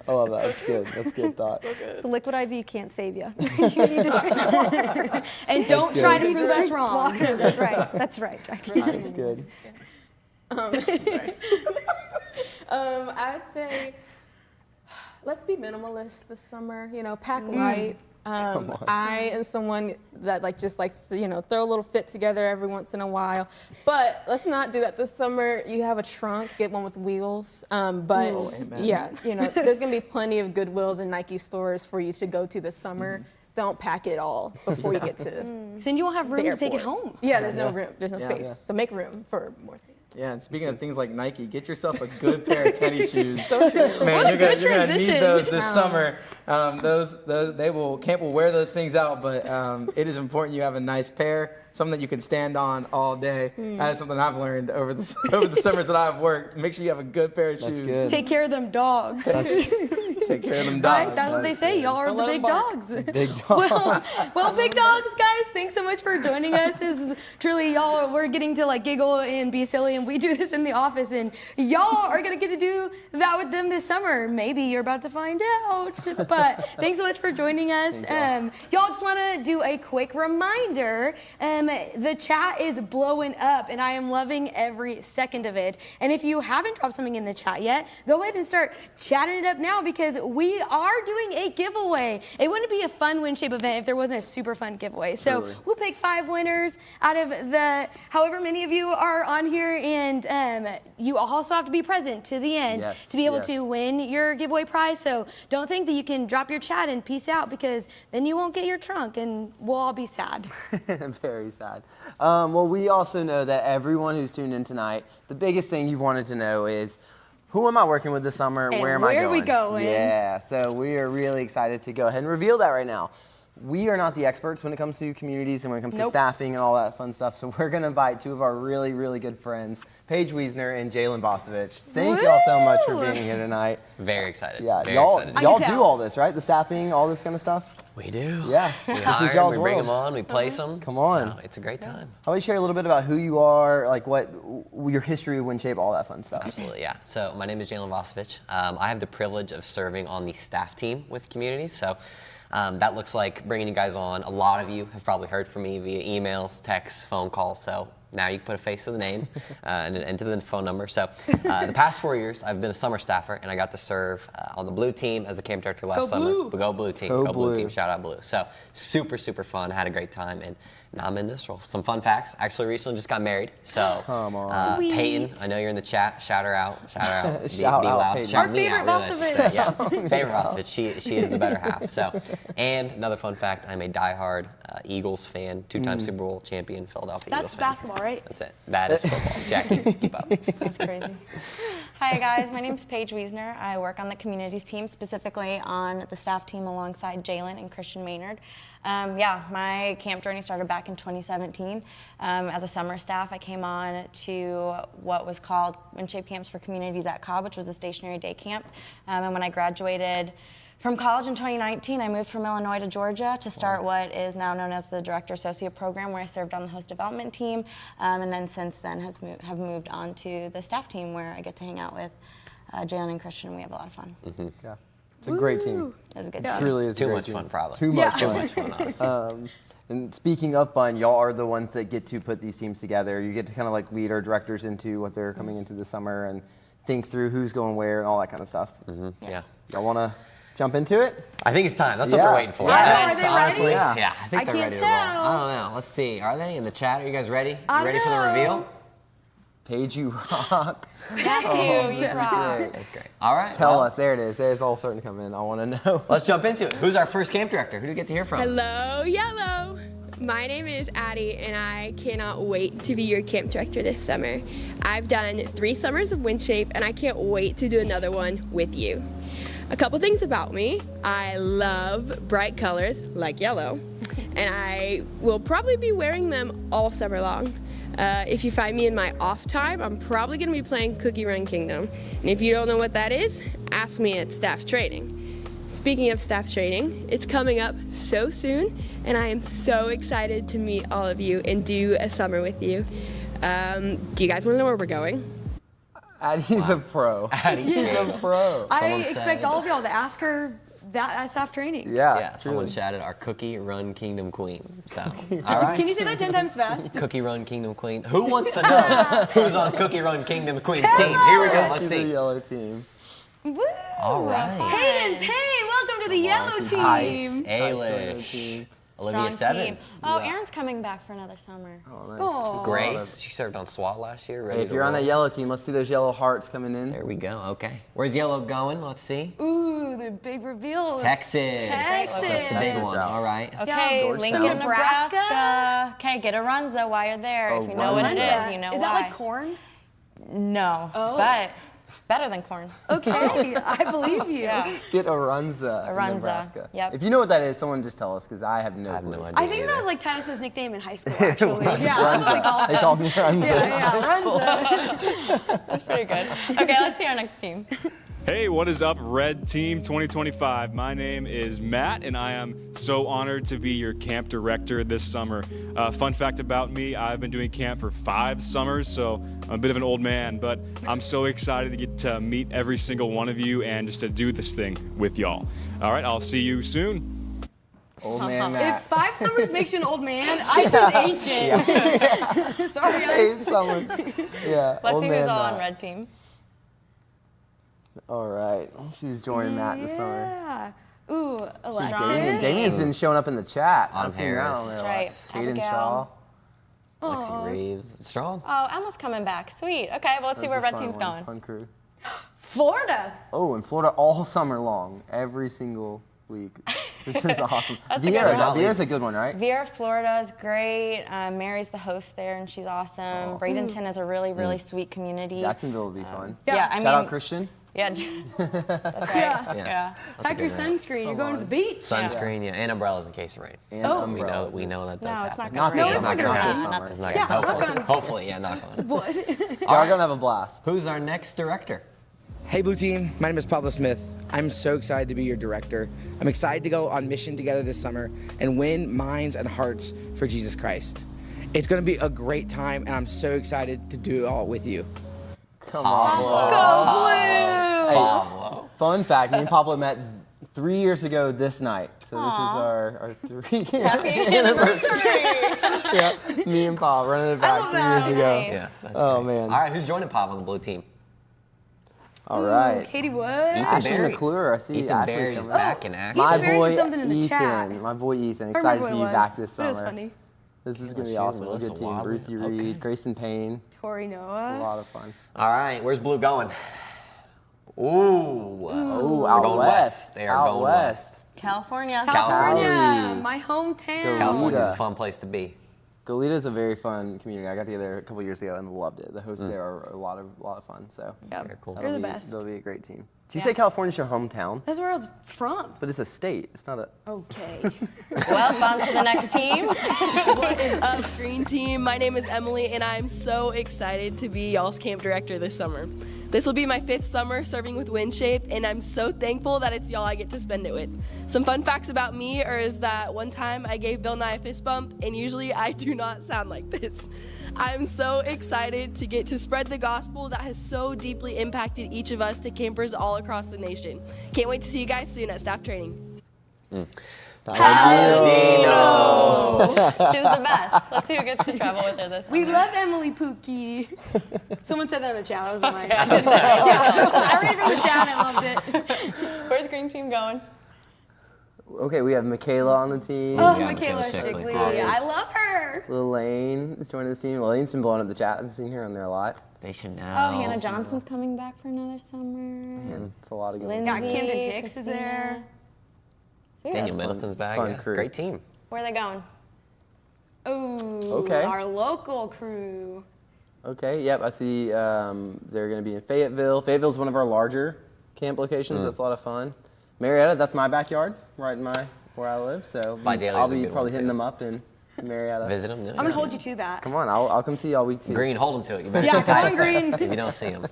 I love that. That's good. That's a good thought. The liquid IV can't save you. You need to drink water. and don't try to prove us wrong. Water. That's right. That's right, Jackie. That's good. I'd say let's be minimalist this summer. You know, pack light. I am someone that just likes to, throw a little fit together every once in a while. But let's not do that this summer. You have a trunk, get one with wheels. Yeah, there's gonna be plenty of Goodwills and Nike stores for you to go to this summer. Don't pack it all before you get to So then you won't have room to take it airport. home. Yeah, there's no room. There's no space. Yeah. So make room for more things. Yeah, and speaking of things like Nike, get yourself a good pair of tennis shoes. So true. Man, you're gonna transition. need those this summer. Those Camp will wear those things out, but it is important you have a nice pair, something that you can stand on all day. That is something I've learned over the summers that I've worked. Make sure you have a good pair of shoes. good. Take care of them dogs. Take care of them dogs. Right? That's what they say. Y'all are the let 'em big bark. dogs. Big dog. Well, big dogs, guys, thanks so much for joining us. This is truly, y'all, we're getting to giggle and be silly, and we do this in the office, and y'all are gonna get to do that with them this summer. Maybe you're about to find out, but thanks so much for joining us. Y'all just wanna do a quick reminder. The chat is blowing up, and I am loving every second of it. And if you haven't dropped something in the chat yet, go ahead and start chatting it up now, because we are doing a giveaway. It wouldn't be a fun WinShape event if there wasn't a super fun giveaway. So Totally. we'll pick 5 winners out of the however many of you are on here, and you also have to be present to the end Yes, to be able yes. to win your giveaway prize. So don't think that you can drop your chat and peace out, because then you won't get your trunk and we'll all be sad. Very sad. Well, we also know that everyone who's tuned in tonight, the biggest thing you've wanted to know is, who am I working with this summer? And Where am I where going? are we going? Yeah, so we are really excited to go ahead and reveal that right now. We are not the experts when it comes to communities and when it comes to Nope. staffing and all that fun stuff. So we're going to invite 2 of our really, really good friends, Paige Wiesner and Jalen Bosovich. Thank y'all so much for being here tonight. Very excited. Yeah, Very y'all excited. y'all can do tell. all this, right? The staffing, all this kind of stuff. We do. Yeah, We this hire is 'em, y'all's we bring world. them on, we place them. Come on. So it's a great time. How about you share a little bit about who you are, like what your history of WinShape, all that fun stuff. Absolutely, yeah. So my name is Jalen Vosovich. I have the privilege of serving on the staff team with Communities. So that looks like bringing you guys on. A lot of you have probably heard from me via emails, texts, phone calls. So now you can put a face to the name and to the phone number. So the past 4 years, I've been a summer staffer, and I got to serve on the blue team as the camp director last summer. Blue. Go blue team. Go Go blue blue. team. Shout out blue. So super, super fun. Had a great time, and now I'm in this role. Some fun facts. Actually, recently just got married. So Come on. Sweet. Peyton, I know you're in the chat. Shout her out. Shout her out. Shout out, loud. Peyton. Shout Our me favorite out, really, I should Vasovich. say. Yeah, favorite Vasovich. She is the better half. So, and another fun fact: I'm a diehard Eagles fan, two-time Super Bowl champion, Philadelphia That's Eagles fan. basketball, right? That's it. That is football. Jackie, keep up. That's crazy. Hi guys, my name's Paige Wiesner. I work on the communities team, specifically on the staff team alongside Jalen and Christian Maynard. My camp journey started back in 2017. As a summer staff, I came on to what was called WinShape Camps for Communities at Cobb, which was a stationary day camp. And when I graduated from college in 2019, I moved from Illinois to Georgia to start what is now known as the Director Associate Program, where I served on the host development team, and then since then have moved on to the staff team, where I get to hang out with Jalen and Christian, and we have a lot of fun. Yeah. It's a great team. It was a good It time. really is a Too great much team. fun, probably. Too much Too fun. much fun, honestly. And speaking of fun, y'all are the ones that get to put these teams together. You get to kind of like lead our directors into what they're coming into the summer and think through who's going where and all that kind of stuff. Yeah. Y'all want to jump into it? I think it's time. That's what Yeah. we're waiting for. Yeah. Are they Honestly, ready? yeah, I think I they're can't ready to roll. tell. I don't know. Let's see. Are they in the chat? Are you guys ready? I You ready for the know. reveal? Paige, you rock. Matthew, you rock. That's great. All right. Tell well, us. There it is. There's all starting to come in. I want to know. Let's jump into it. Who's our first camp director? Who do we get to hear from? Hello, Yellow. My name is Addie, and I cannot wait to be your camp director this summer. I've done 3 summers of WinShape, and I can't wait to do another one with you. A couple things about me. I love bright colors, like yellow, and I will probably be wearing them all summer long. If you find me in my off time, I'm probably going to be playing Cookie Run Kingdom. And if you don't know what that is, ask me at staff training. Speaking of staff training, it's coming up so soon, and I am so excited to meet all of you and do a summer with you. Do you guys want to know where we're going? Addie's a pro. Addie's a pro. I Someone expect said- all of y'all to ask her that at staff training. Yeah. Yeah, someone truly. chatted our Cookie Run Kingdom Queen. So, all right. Can you say that 10 times fast? Cookie Run Kingdom Queen. Who wants to know who's on Cookie Run Kingdom Queen's team? Here we go. Let's She's the see. yellow team. Woo! All right. Peyton, Payne, welcome to the yellow Ice, team. Ice, Yellow Ailish, team. Olivia Strong 7, team. Oh, Aaron's coming back for another summer. Oh, nice. Oh. Grace. She served on SWAT last year. Ready Hey, if to you're on roll. that yellow team, let's see those yellow hearts coming in. There we go. Okay. Where's Yellow going? Let's see. Ooh, the big reveal. Texas. That's the big Texas. one. All right. Okay, Georgetown. Lincoln, Nebraska. Nebraska. Okay, get a runza while you're there. Oh, if you know what it runza. is, you know Is why. that like corn? No, Oh. but better than corn. Okay, I believe you. Yeah. Get Arunza. in Arunza, Nebraska. yep. If you know what that is, someone just tell us, because I have no I have clue. no idea. I think that either. was like Titus's nickname in high school, actually. Yeah, that's what we call They him. called me Arunza. Yeah, Runza. That's pretty good. Okay, let's see our next team. Hey, what is up, Red Team 2025? My name is Matt, and I am so honored to be your camp director this summer. Fun fact about me, I've been doing camp for 5 summers, so I'm a bit of an old man, but I'm so excited to get to meet every single one of you and just to do this thing with y'all. All right, I'll see you soon. Old man If Matt. 5 summers makes you an old man, Ice is ancient. Sorry, Hey, Ice. someone. Yeah. Let's old see man who's all Matt. on red team. All right. Let's see who's joining Matt this summer. Yeah. Ooh, Alexis. Damien. Damien's been showing up in the chat. Autumn I've seen that on Harris. there a lot. Right. Caden Abigail. Shaw. Lexi Reeves. Strong. Oh, Emma's coming back. Sweet. Okay, well, let's see That's where a red fun team's one. going. Fun crew. Florida. Oh, in Florida all summer long, every single week. This is awesome. That's a good Viera, one. Viera's a good one, right? Viera, Florida is great. Mary's the host there, and she's awesome. Bradenton is a really, really sweet community. Jacksonville would be fun. Yeah, I Shout mean, out Christian. yeah, that's right. Yeah. Yeah. That's a Pack your good one. sunscreen. You're going to the beach. Sunscreen, yeah, and umbrellas in case of rain. And So umbrellas. we know that does No, happen. it's not Not going to this rain. it's not gonna happen. rain. Summer. It's not Yeah, gonna, knock hopefully, on- hopefully, yeah, knock on. What? Y'all are gonna have a blast. Who's our next director? Hey Blue Team, my name is Pablo Smith. I'm so excited to be your director. I'm excited to go on mission together this summer and win minds and hearts for Jesus Christ. It's gonna be a great time and I'm so excited to do it all with you. Come on. Go blue. Hey, fun fact, me and Pablo met 3 years ago this night. So this is our 3-year Happy anniversary. Yeah. Me and Paul running it back love 3 that. years ago. Yeah, that's Oh, great. man. All right, who's joining Pav on the blue team? All right. Katie Wood. Ashley Barry. McClure, I see. Ethan Ashley's Barry's coming. back in action. My Barry said boy something in the Ethan. chat. My boy Ethan. I Excited remember to see what you it back was, this but it was summer. funny. This is Kayla going to be Shue, awesome. A Melissa good team. Wadley. Ruthie Okay. Reed, Grayson Payne. Tori A Noah. lot of fun. All right, where's blue going? Ooh. Ooh, They're out going west. They are out going west. California. California, Cali. my hometown. California's Goleta. a fun place to be. Goleta is a very fun community. I got together a couple years ago and loved it. The hosts there are a lot of fun. So Yep. Very cool. They're the that'll be- best. They'll be a great team. Did you say California's your hometown? That's where I was from. But it's a state. It's not a. Okay. Well, on to the next team. What is up, Green Team? My name is Emily, and I'm so excited to be y'all's camp director this summer. This will be my 5th summer serving with WindShape, and I'm so thankful that it's y'all I get to spend it with. Some fun facts about me is that one time I gave Bill Nye a fist bump, and usually I do not sound like this. I'm so excited to get to spread the gospel that has so deeply impacted each of us to campers all across the nation. Can't wait to see you guys soon at staff training. She's the best. Let's see who gets to travel with her this We summer. love Emily Pookie. Someone said that in the chat. That was mine. Yeah, so I read it from the chat. I loved it. Where's Green Team going? Okay, we have Michaela on the team. Oh, Yeah, Michaela Michaela Shigley. Shigley. I love her. Lilane is joining the team. Lilane's been blowing up the chat. I've seen her on there a lot. They should know. Oh, Hannah Johnson's coming back for another summer. And it's a lot of good Lindsay, ones. Yeah, Camden Hicks is Christina. there. So yeah, Daniel Middleton's back. fun Yeah. crew. Great team. where are they going? Ooh, Okay. our local crew. Okay, yep, I see they're going to be in Fayetteville. Fayetteville's one of our larger camp locations. That's a lot of fun. Marietta, that's my backyard, right in where I live. So Vidalia's I'll a be good probably one, hitting too. them up in Marietta. Visit them. I'm gonna hold you to that. Come on, I'll come see you all week too. Green, hold them to it. You better Yeah, sit tight come on, as that Green. if you don't see them.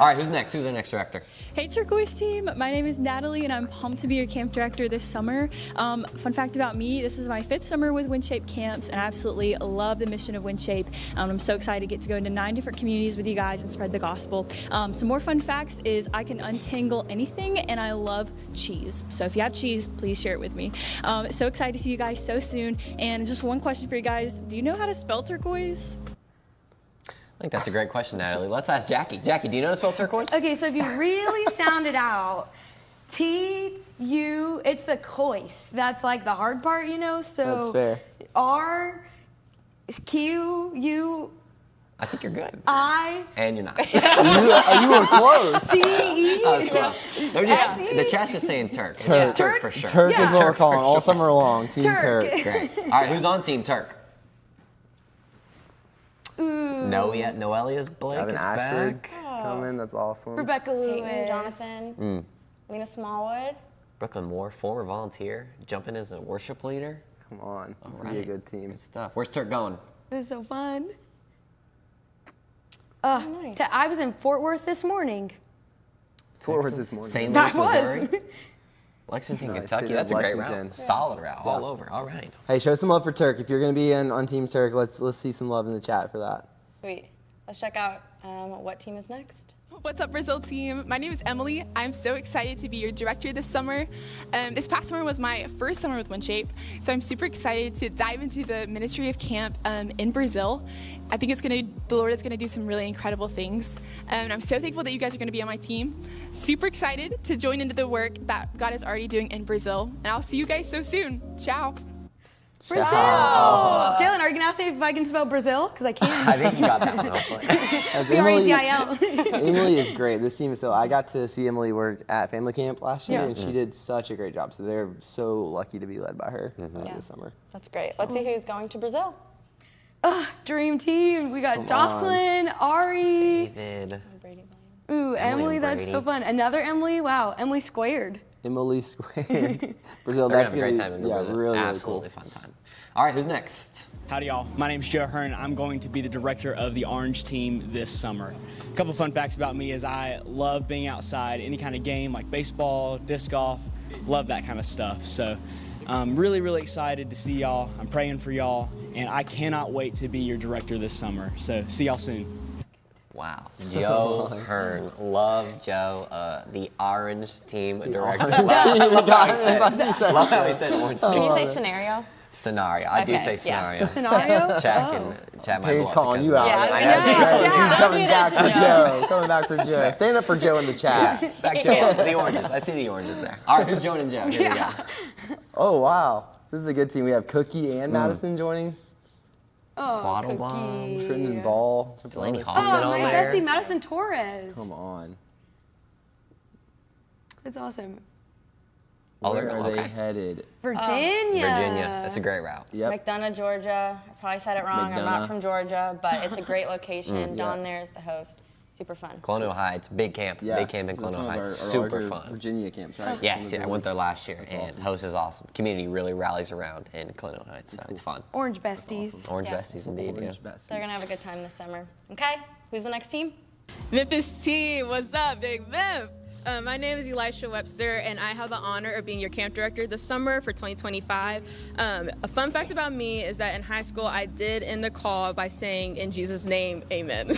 All right, who's next? Who's our next director? Hey Turquoise Team, my name is Natalie and I'm pumped to be your camp director this summer. Fun fact about me, this is my 5th summer with WindShape Camps and I absolutely love the mission of WindShape. I'm so excited to get to go into 9 different communities with you guys and spread the gospel. Some more fun facts is I can untangle anything and I love cheese. So if you have cheese, please share it with me. So excited to see you guys so soon. And just one question for you guys, do you know how to spell turquoise? I think that's a great question, Natalie. Let's ask Jackie. Jackie, do you know how to spell turquoise? Okay, so if you really sound it out, T-U, it's the cois. That's like the hard part, you know? So That's fair. R, Q-U-I, I think you're good. And you're not. You were close. C-E. That was close. They're just, the chat's just saying Turk. It's just Turk for sure. Turk Yeah. is what we're Turk for calling all sure. summer long. Team Turk. Turk. Great. All right, who's on Team Turk? Ooh. No yet. Noelia's Blake Having is Ashford back. coming. That's awesome. Rebecca Lewis. Peyton Jonathan, Lena Smallwood. Brooklyn Moore, former volunteer, jumping as a worship leader. Come on, this All will be a right. good team. Good stuff. Where's Turk going? This is so fun. Nice. I was in Fort Worth this morning. Fort Worth this morning. St. That Louis, was. Missouri. Lexington, Nice. Kentucky. Dude, That's a great Lexington. route. Solid route. All over. All right. Hey, show some love for Turk. If you're going to be on Team Turk, let's see some love in the chat for that. Sweet. Let's check out what team is next. What's up, Brazil team? My name is Emily. I'm so excited to be your director this summer. This past summer was my first summer with WindShape, so I'm super excited to dive into the ministry of camp in Brazil. I think the Lord is gonna do some really incredible things. I'm so thankful that you guys are gonna be on my team. Super excited to join into the work that God is already doing in Brazil, and I'll see you guys so soon. Ciao. Brazil. Jalen, are you gonna ask me if I can spell Brazil? Because I can. I think you got that one, hopefully. B-R-E-Z-I-L. Emily is great. This team is so. I got to see Emily work at family camp last year, Yeah. and she did such a great job. So they're so lucky to be led by her Yeah. this summer. That's great. Let's see who's going to Brazil. Dream team. We got Come Jocelyn, Ari. David. Brady Williams. Ooh, Emily, and that's so Brady. fun. Another Emily. Wow, Emily squared. Emily Squared. Brazil. They're That's gonna have a great be, time in yeah, Brazil. really, really Absolutely cool. fun time. All right, who's next? Howdy, y'all. My name's Joe Hearn. I'm going to be the director of the Orange team this summer. A couple fun facts about me is I love being outside, any kind of game like baseball, disc golf, love that kind of stuff. So I'm really, really excited to see y'all. I'm praying for y'all, and I cannot wait to be your director this summer. So see y'all soon. Wow. Joe Hearn. Love Joe, the Orange team director. Love how he said Orange Can team. you say scenario? Scenario. I do Okay, say yeah. scenario. Scenario? Chat Oh. can chat my Paige bluff calling because- you out. Yeah, I was I gonna know. say, She's don't coming do back that for to Joe. Coming back for Joe. right. Stand up for Joe in the chat. Back to the oranges. I see the oranges there. All right, who's joining Joe? Here we go. Oh, wow. This is a good team. We have Cookie and Madison joining. Oh, Waddle-Bomb, Cookie. Trenton Ball. Delaney Oh, Hoffman on my there. bestie, Madison Torres. Come on. That's awesome. Oh, they're Where are going- they okay. headed? Virginia. Virginia. That's a great route. Yep. McDonough, Georgia. I probably said it wrong. I'm McDonough. not from Georgia, but it's a great location. yeah. Dawn there is the host. Super fun. Colonial Heights, big camp. Yeah. Big camp in This is one Colonial of Heights. our Super larger fun. Virginia camps, right? Yes, yeah, I went there last year, and awesome. host is awesome. Community really rallies around in Colonial Heights, so it's fun. Orange besties. Orange Yeah. besties indeed, yeah. Orange Bessie. They're gonna have a good time this summer. Okay, who's the next team? Memphis team, what's up, Big Mem? My name is Elisha Webster, and I have the honor of being your camp director this summer for 2025. A fun fact about me is that in high school, I did end the call by saying, "In Jesus' name, amen."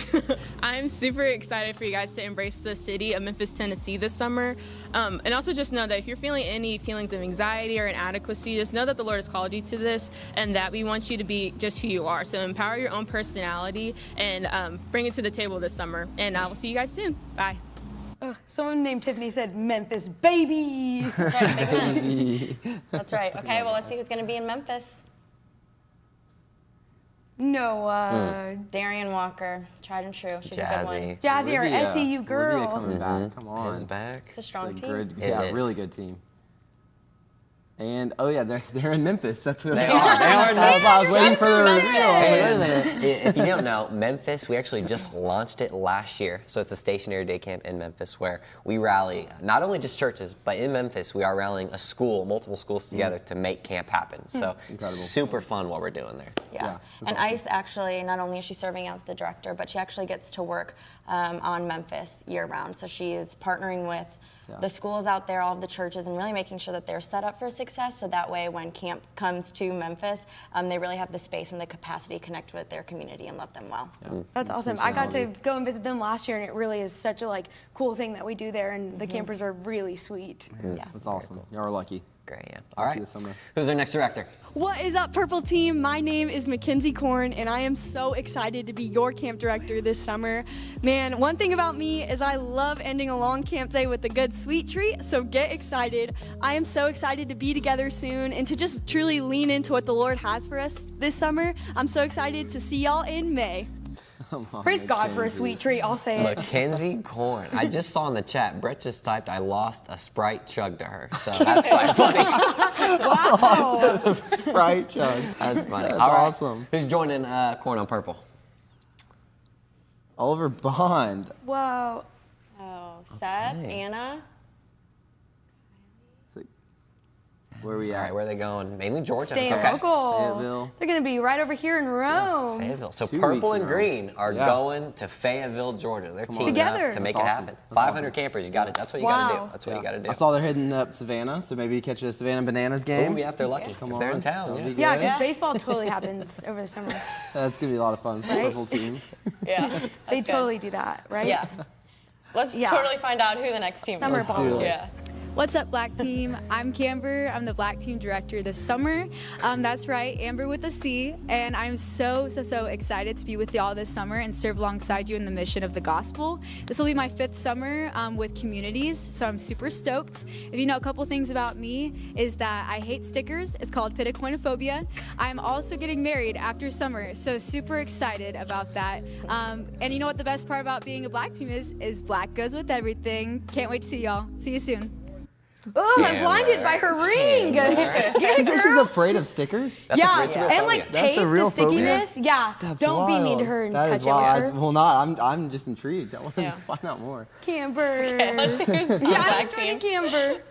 I'm super excited for you guys to embrace the city of Memphis, Tennessee this summer. And also just know that if you're feeling any feelings of anxiety or inadequacy, just know that the Lord has called you to this and that we want you to be just who you are. So empower your own personality and bring it to the table this summer. And I will see you guys soon. Bye. Someone named Tiffany said Memphis, baby. That's right, big man. That's right. Okay, well, let's see who's gonna be in Memphis. Noah. Darian Walker, tried and true. She's a good one. Jazzy. Jazzy, our Olivia. SEU Olivia girl. coming back. Come on. His back. It's a strong It's a team. good, It yeah, is. really good team. And oh yeah, they're in Memphis. That's what They are. They are in I was waiting for the reveal. And if you don't know, Memphis, we actually just launched it last year. So it's a stationary day camp in Memphis where we rally not only just churches, but in Memphis we are rallying a school, multiple schools together to make camp happen. So super fun what we're doing there. Yeah. And Ice actually, not only is she serving as the director, but she actually gets to work on Memphis year round. So she is partnering with the schools out there, all of the churches, and really making sure that they're set up for success. So that way, when camp comes to Memphis, they really have the space and the capacity to connect with their community and love them well. That's awesome. I got to go and visit them last year, and it really is such a cool thing that we do there, and the campers are really sweet. Yeah. That's awesome. Y'all are lucky. Great, yeah. All right. this summer. Who's our next director? What is up, Purple Team? My name is Mackenzie Korn, and I am so excited to be your camp director this summer. Man, one thing about me is I love ending a long camp day with a good sweet treat, so get excited. I am so excited to be together soon and to just truly lean into what the Lord has for us this summer. I'm so excited to see y'all in May. Praise God for a sweet treat, I'll say it. Mackenzie Korn. I just saw in the chat, Brett just typed, I lost a Sprite chug to her. So that's quite funny. Wow. Sprite chug. That's funny. That's All right. awesome. Who's joining Korn on purple? Oliver Bond. Whoa. Oh, Seth, Anna. Where are we All at? right, where are they going? Mainly Georgia. Staying Okay. local. Fayetteville. They're going to be right over here in Rome. Fayetteville. So 2 purple weeks and in a row. green are Yeah. going to Fayetteville, Georgia. They're teaming Together. up to make That's it awesome. happen. That's 500 campers. You got it. That's what you got to Wow. do. That's what you got to do. I saw they're heading up Savannah, so maybe catch a Savannah Bananas game. Oh, yeah, if they're lucky. Come if they're in on. town, That'll yeah. be Yeah, good. because baseball totally happens over the summer. That's gonna be a lot of fun. Purple team. Yeah. They that's good. totally do that, right? Yeah. Let's Yeah. totally find out who the next team Summer is. ball. do it. Yeah. What's up, Black Team? I'm Camber. I'm the Black Team Director this summer. That's right, Amber with a C. And I'm so excited to be with y'all this summer and serve alongside you in the mission of the gospel. This will be my 5th summer with communities, so I'm super stoked. If you know a couple things about me is that I hate stickers. It's called pitacoinophobia. I'm also getting married after summer, so super excited about that. And you know what the best part about being a Black Team is black goes with everything. Can't wait to see y'all. See you soon. Oh, I'm blinded by her ring. Get She it, said she's girl. afraid of stickers? Yeah, That's a real and phobia. like That's a tape, the real phobia? stickiness. Yeah, That's don't be mean to wild. her and That touch is it with wild. her. Well, not. I'm just intrigued. I want to Yeah. find out more. Camber. Let's see who's on the Yeah, I'm back trying team. to Camber.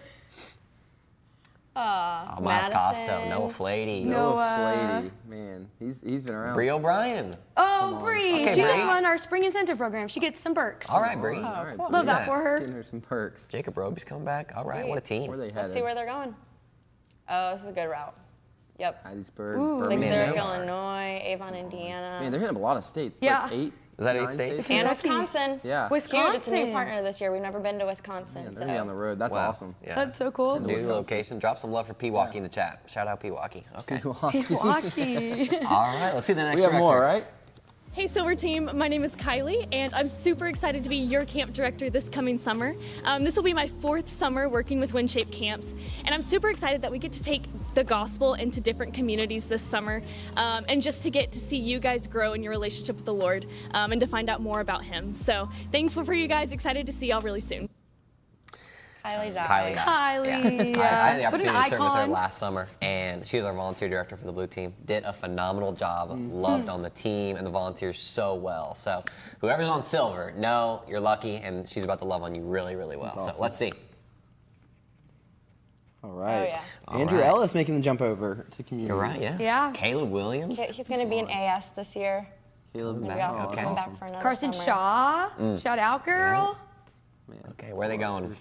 Miles Madison. Costa, Noah Flady, Noah Flady. Man, he's been around. Bree O'Brien. Oh, Bree. Okay, She Bree. just won our spring incentive program. She gets some perks. All right, Bree. All right, Love that Yeah. for her. Getting her some perks. Jacob Roby's coming back. All right, what a team. Where are they Let's headed? see where they're going. Oh, this is a good route. Yep. Hattiesburg, Ooh. Birmingham. Zurich, Birmingham. Illinois, Avon, Indiana. Man, they're hitting up a lot of states. Yeah. Like 8 Is that 8 9 states? And Wisconsin. Yeah. Huge. It's a new Wisconsin. partner this year. We've never been to Wisconsin. Yeah, so. they're gonna be on the road. That's Wow. awesome. Yeah. That's so cool. New location. Drop some love for Pewaukee in the chat. Shout out Pewaukee. Okay. Milwaukee. All right. Let's see the next We have director. more, right? Hey Silver Team, my name is Kylie and I'm super excited to be your camp director this coming summer. This will be my 4th summer working with WinShape Camps and I'm super excited that we get to take the gospel into different communities this summer and just to get to see you guys grow in your relationship with the Lord and to find out more about Him. So thankful for you guys, excited to see y'all really soon. Kylie died. Kylie. I had the What an opportunity to serve with her icon. last summer, and she was our volunteer director for the Blue Team. Did a phenomenal job. Loved on the team and the volunteers so well. So whoever's on silver, know you're lucky, and she's about to love on you really, really well. That's So awesome. let's see. All right. Oh, Andrew right. Ellis making the jump over to community. You're right, yeah. Yeah. Caleb Williams. He's going to be an AS this year. Caleb. Maybe also Okay. come back for another Carson summer. Shaw. Shout out, girl. Okay, where are they going?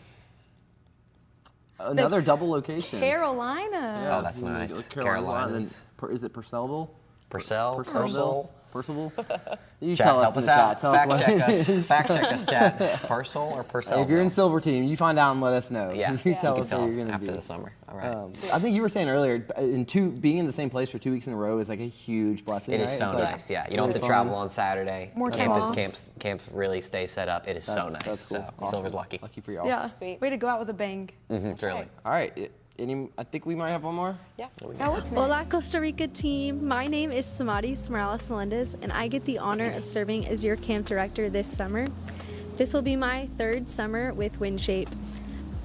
Another double location. Carolina. Oh, that's nice. Carolinas. Is it Purcellville? Purcell? Purcell? Percival? You Chat, tell us help in us the out. chat. Tell Fact us check what us. it is. Fact check us, chat. Purcell or Purcell? If you're in Silver Team, you find out and let us know. Yeah, You tell can us where you're going to after be. the summer. All right. I think you were saying earlier, being in the same place for 2 weeks in a row is like a huge blessing. It is right? so It's like nice, yeah. You don't have to really travel fun. on Saturday. More time off. Camps really stay set up. It is so nice. That's cool. So Awesome. Silver's lucky. Lucky for y'all. Yeah. Sweet. Way to go out with a bang. Truly. All right. I think we might have one more. Yeah. Now what's next? Hola Costa Rica team, my name is Samaris Morales Melendez and I get the honor of serving as your camp director this summer. This will be my 3rd summer with WinShape.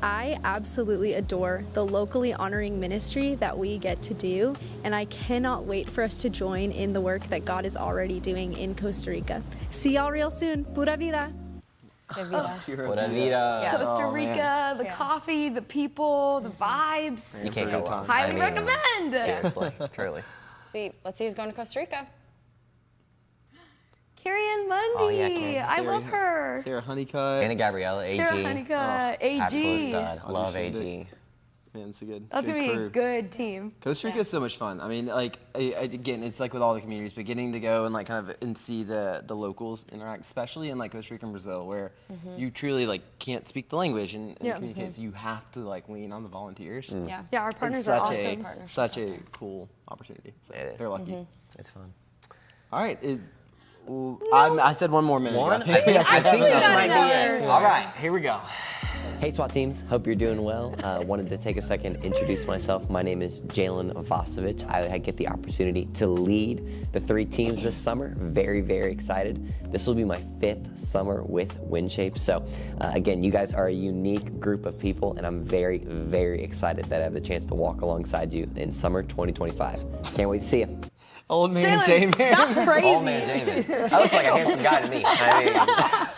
I absolutely adore the locally honoring ministry that we get to do and I cannot wait for us to join in the work that God is already doing in Costa Rica. See y'all real soon. Pura vida. Pura vida. Costa Oh, Rica, the coffee, the people, the vibes. You can't go wrong. Highly I mean, recommend. Seriously, truly. Sweet. Let's see who's going to Costa Rica. Carrie Ann Mundy. Oh, yeah, Carrie. I love her. Sarah Honeycutt. Anna Gabriella, AG. Sarah Honeycutt, AG. Absolute stud. Love Auditioned AG. Man, it's a good. That's good gonna be crew. a good team. Costa Rica is so much fun. I mean, like again, it's like with all the communities, but getting to go and like kind of and see the locals interact, especially in like Costa Rica and Brazil, where you truly like can't speak the language and Yeah. communicate, so you have to like lean on the volunteers. Yeah. Yeah, our It's partners are such awesome. such a cool opportunity. So It is. They're lucky. It's fun. All right. I said one more minute. ago. One? I think we actually I think have this another. might be it. another. All right, here we go. Hey SWAT teams, hope you're doing well. Wanted to take a second to introduce myself. My name is Jalen Vosovic. I get the opportunity to lead the 3 teams this summer. Very, very excited. This will be my 5th summer with WinShape. So again, you guys are a unique group of people and I'm very, very excited that I have the chance to walk alongside you in summer 2025. Can't wait to see you. Old man Jalen, Jamin. that's crazy. Old man Jamin. That looks like a handsome guy to me. I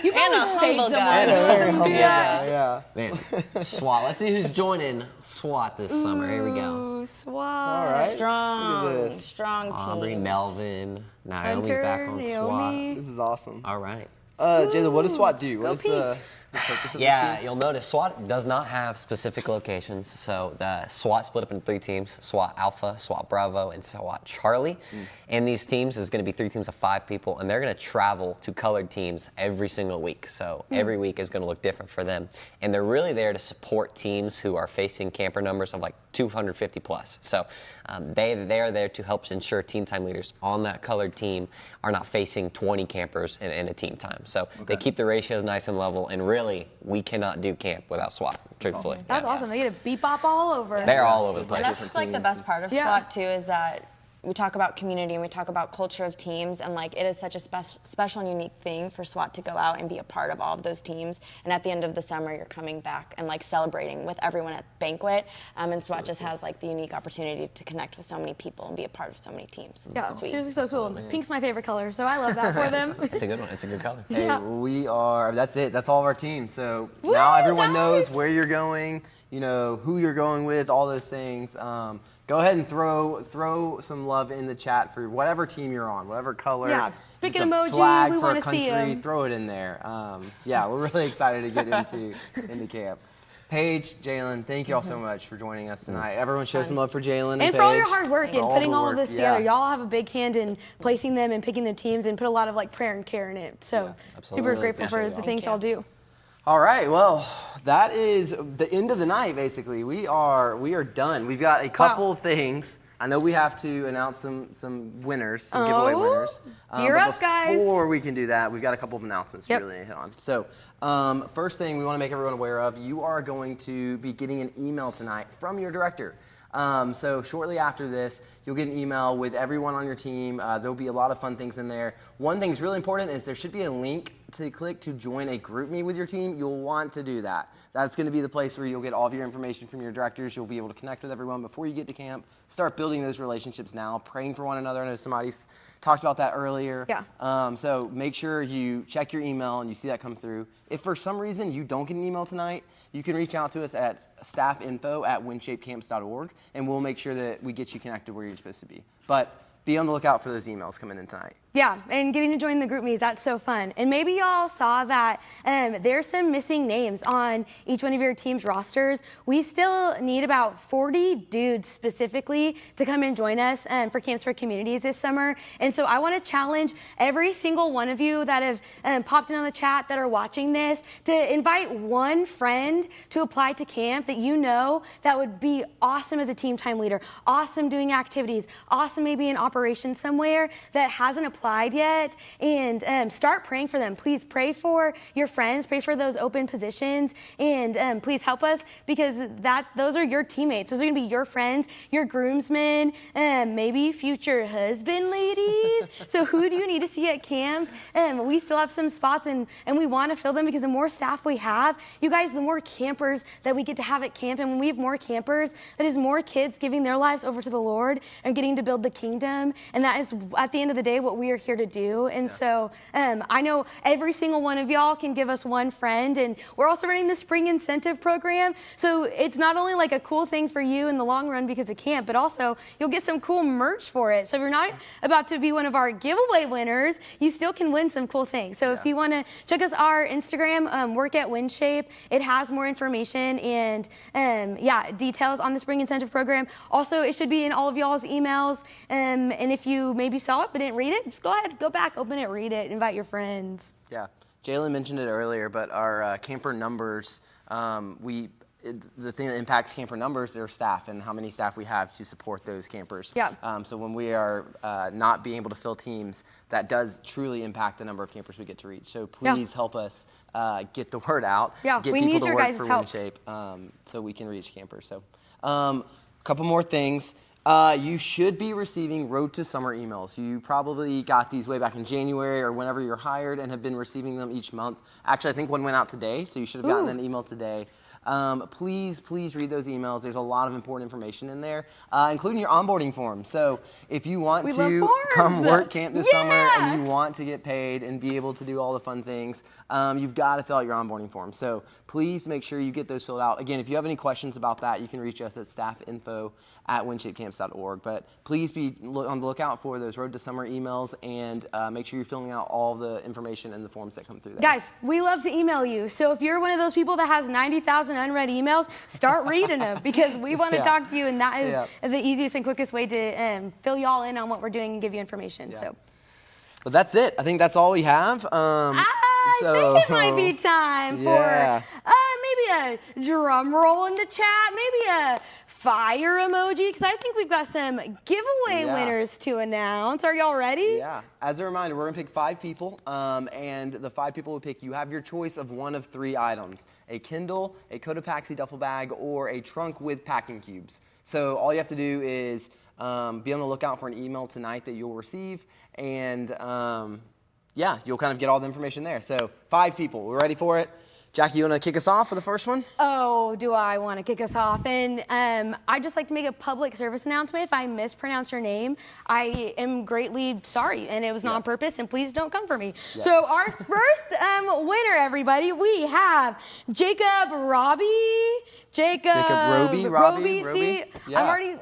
You And a paid humble someone. guy. Very humble. Yeah. Yeah. mean, man, SWAT. Let's see who's joining SWAT this summer. Here we go. Ooh, SWAT. All right. Look at Strong, this. strong team. Aubrey, Melvin, Naomi's back on Hunter, SWAT. Naomi. This is awesome. All right. Jayla, what does SWAT do? Go What is the purpose of Yeah, this team? you'll notice SWAT does not have specific locations. So the SWAT split up into 3 teams: SWAT Alpha, SWAT Bravo, and SWAT Charlie. And these teams is going to be 3 teams of 5 people, and they're going to travel to colored teams every single week. So every week is going to look different for them, and they're really there to support teams who are facing camper numbers of like 250 plus. So they are there to help ensure team time leaders on that colored team are not facing 20 campers in a team time. So they keep the ratios nice and level, and really, we cannot do camp without SWAT, truthfully. That's awesome. They get to bebop all over. They're all over the And place. that's like the best part of Yeah. SWAT too, is that we talk about community and we talk about culture of teams, and like it is such a special and unique thing for SWAT to go out and be a part of all of those teams. And at the end of the summer, you're coming back and like celebrating with everyone at banquet. And SWAT just has like the unique opportunity to connect with so many people and be a part of so many teams. Yeah, Sweet. seriously so cool. Pink's my favorite color, so I love that for them. It's a good one. It's a good color. Hey, Yeah. we are. That's it. That's all of our teams. So now everyone knows where you're going. You know who you're going with. All those things. Go ahead and throw some love in the chat for whatever team you're on, whatever color. Yeah, pick It's an a emoji, flag we for a wanna see country, 'em. Throw it in there. Yeah, we're really excited to get into camp. Paige, Jalen, thank you all so much for joining us tonight. Everyone show some love for Jalen And for all your Paige. hard work For and putting the all of work. this together. Y'all have a big hand in placing them and picking the teams and put a lot of like prayer and care in it. So super Really grateful for appreciate the it. things y'all do. All right, well, that is the end of the night, basically. We are done. We've got a couple of things. I know we have to announce some winners, some giveaway winners. Gear But up, guys. Before we can do that, we've got a couple of announcements we really need to hit on. So, first thing we want to make everyone aware of, you are going to be getting an email tonight from your director. So shortly after this, you'll get an email with everyone on your team. There'll be a lot of fun things in there. One thing that's really important is there should be a link to click to join a group meet with your team. You'll want to do that. That's going to be the place where you'll get all of your information from your directors. You'll be able to connect with everyone before you get to camp. Start building those relationships now, praying for one another. I know somebody's talked about that earlier. Yeah. So make sure you check your email and you see that come through. If for some reason you don't get an email tonight, you can reach out to us at staffinfo@winshapecamps.org, and we'll make sure that we get you connected where you're supposed to be. But be on the lookout for those emails coming in tonight. Yeah, and getting to join the group meets, that's so fun. And maybe y'all saw that there's some missing names on each one of your team's rosters. We still need about 40 dudes specifically to come and join us for Camps for Communities this summer. And so I want to challenge every single one of you that have popped in on the chat that are watching this to invite one friend to apply to camp that you know that would be awesome as a team time leader, awesome doing activities, awesome maybe in operations somewhere that hasn't applied yet, and start praying for them. Please pray for your friends, pray for those open positions, and please help us, because those are your teammates. Those are gonna be your friends, your groomsmen, maybe future husband ladies. So who do you need to see at camp? We still have some spots, and we want to fill them, because the more staff we have, you guys, the more campers that we get to have at camp. And when we have more campers, that is more kids giving their lives over to the Lord and getting to build the kingdom. And that is, at the end of the day, what we are here to do. And so I know every single one of y'all can give us one friend, and we're also running the spring incentive program. So it's not only like a cool thing for you in the long run because of camp, but also you'll get some cool merch for it. So if you're not about to be one of our giveaway winners, you still can win some cool things. So if you want to check us our Instagram, Work at WinShape, it has more information and details on the spring incentive program. Also, it should be in all of y'all's emails. And if you maybe saw it but didn't read it, just go ahead, go back, open it, read it, invite your friends. Yeah, Jalen mentioned it earlier, but our camper numbers, the thing that impacts camper numbers, their staff and how many staff we have to support those campers. Yeah. So when we are not being able to fill teams, that does truly impact the number of campers we get to reach. So please help us get the word out. Yeah, get we people need to your work guys' for help. WinShape so we can reach campers. So a couple more things. You should be receiving Road to Summer emails. You probably got these way back in January or whenever you're hired and have been receiving them each month. Actually, I think one went out today, so you should have gotten an email today. Please read those emails. There's a lot of important information in there, including your onboarding form. So if you want to come work camp this summer and you want to get paid and be able to do all the fun things, you've got to fill out your onboarding form. So please make sure you get those filled out. Again, if you have any questions about that, you can reach us at staffinfo@winshapecamps.org. But please be on the lookout for those Road to Summer emails, and make sure you're filling out all the information and the forms that come through there. Guys, we love to email you. So if you're one of those people that has 90,000 unread emails, start reading them, because we want to talk to you, and that is the easiest and quickest way to fill y'all in on what we're doing and give you information. So. But that's it. I think that's all we have. I think it might be time for maybe a drum roll in the chat, maybe a fire emoji, because I think we've got some giveaway winners to announce. Are y'all ready? Yeah. As a reminder, we're going to pick 5 people, and the 5 people we pick, you have your choice of one of 3 items: a Kindle, a Cotopaxi duffel bag, or a trunk with packing cubes. So all you have to do is be on the lookout for an email tonight that you'll receive, and you'll kind of get all the information there. So 5 people. We're ready for it. Jackie, you want to kick us off for the first one? Oh, do I want to kick us off? And I'd just like to make a public service announcement. If I mispronounce your name, I am greatly sorry, and it was not on purpose, and please don't come for me. So our first winner, everybody, we have Jacob Roby. Roby. See, I'm already...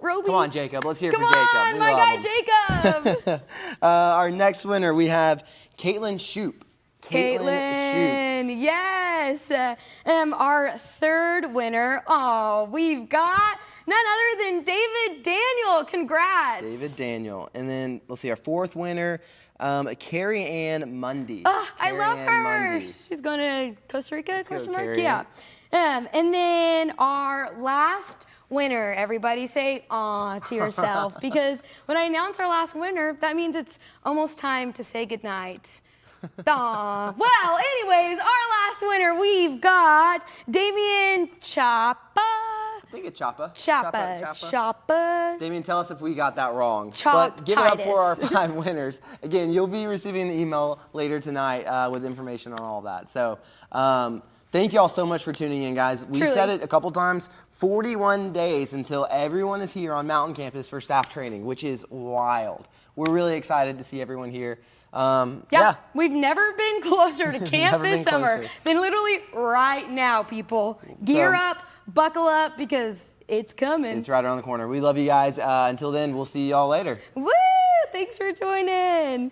Roby. Come on, Jacob. Let's hear it for Come Jacob. on, my guy Jacob. Our next winner, we have Caitlin Shoup. Caitlin, yes. Our third winner, we've got none other than David Daniel. Congrats. David Daniel. And then let's see, our fourth winner, Carrie Ann Mundy. I love Carrie Ann her. Mundy. She's going to Costa Rica, question mark? Carrie Yeah. And then our last winner, everybody say aw to yourself, because when I announce our last winner, that means it's almost time to say goodnight. Aw. Well, anyways, our last winner, we've got Damien Chapa. I think it's Chapa. Chapa. Damien, tell us if we got that wrong. But give it up for our Chop-titus. 5 winners. Again, you'll be receiving an email later tonight with information on all that. So thank you all so much for tuning in, guys. We've Truly. said it a couple times, 41 days until everyone is here on Mountain Campus for staff training, which is wild. We're really excited to see everyone here. Yeah. We've never been closer to camp Never this been summer closer. than literally right now, people. Gear So- up, buckle up, because it's coming. It's right around the corner. We love you guys. Until then, we'll see you all later. Woo! Thanks for joining.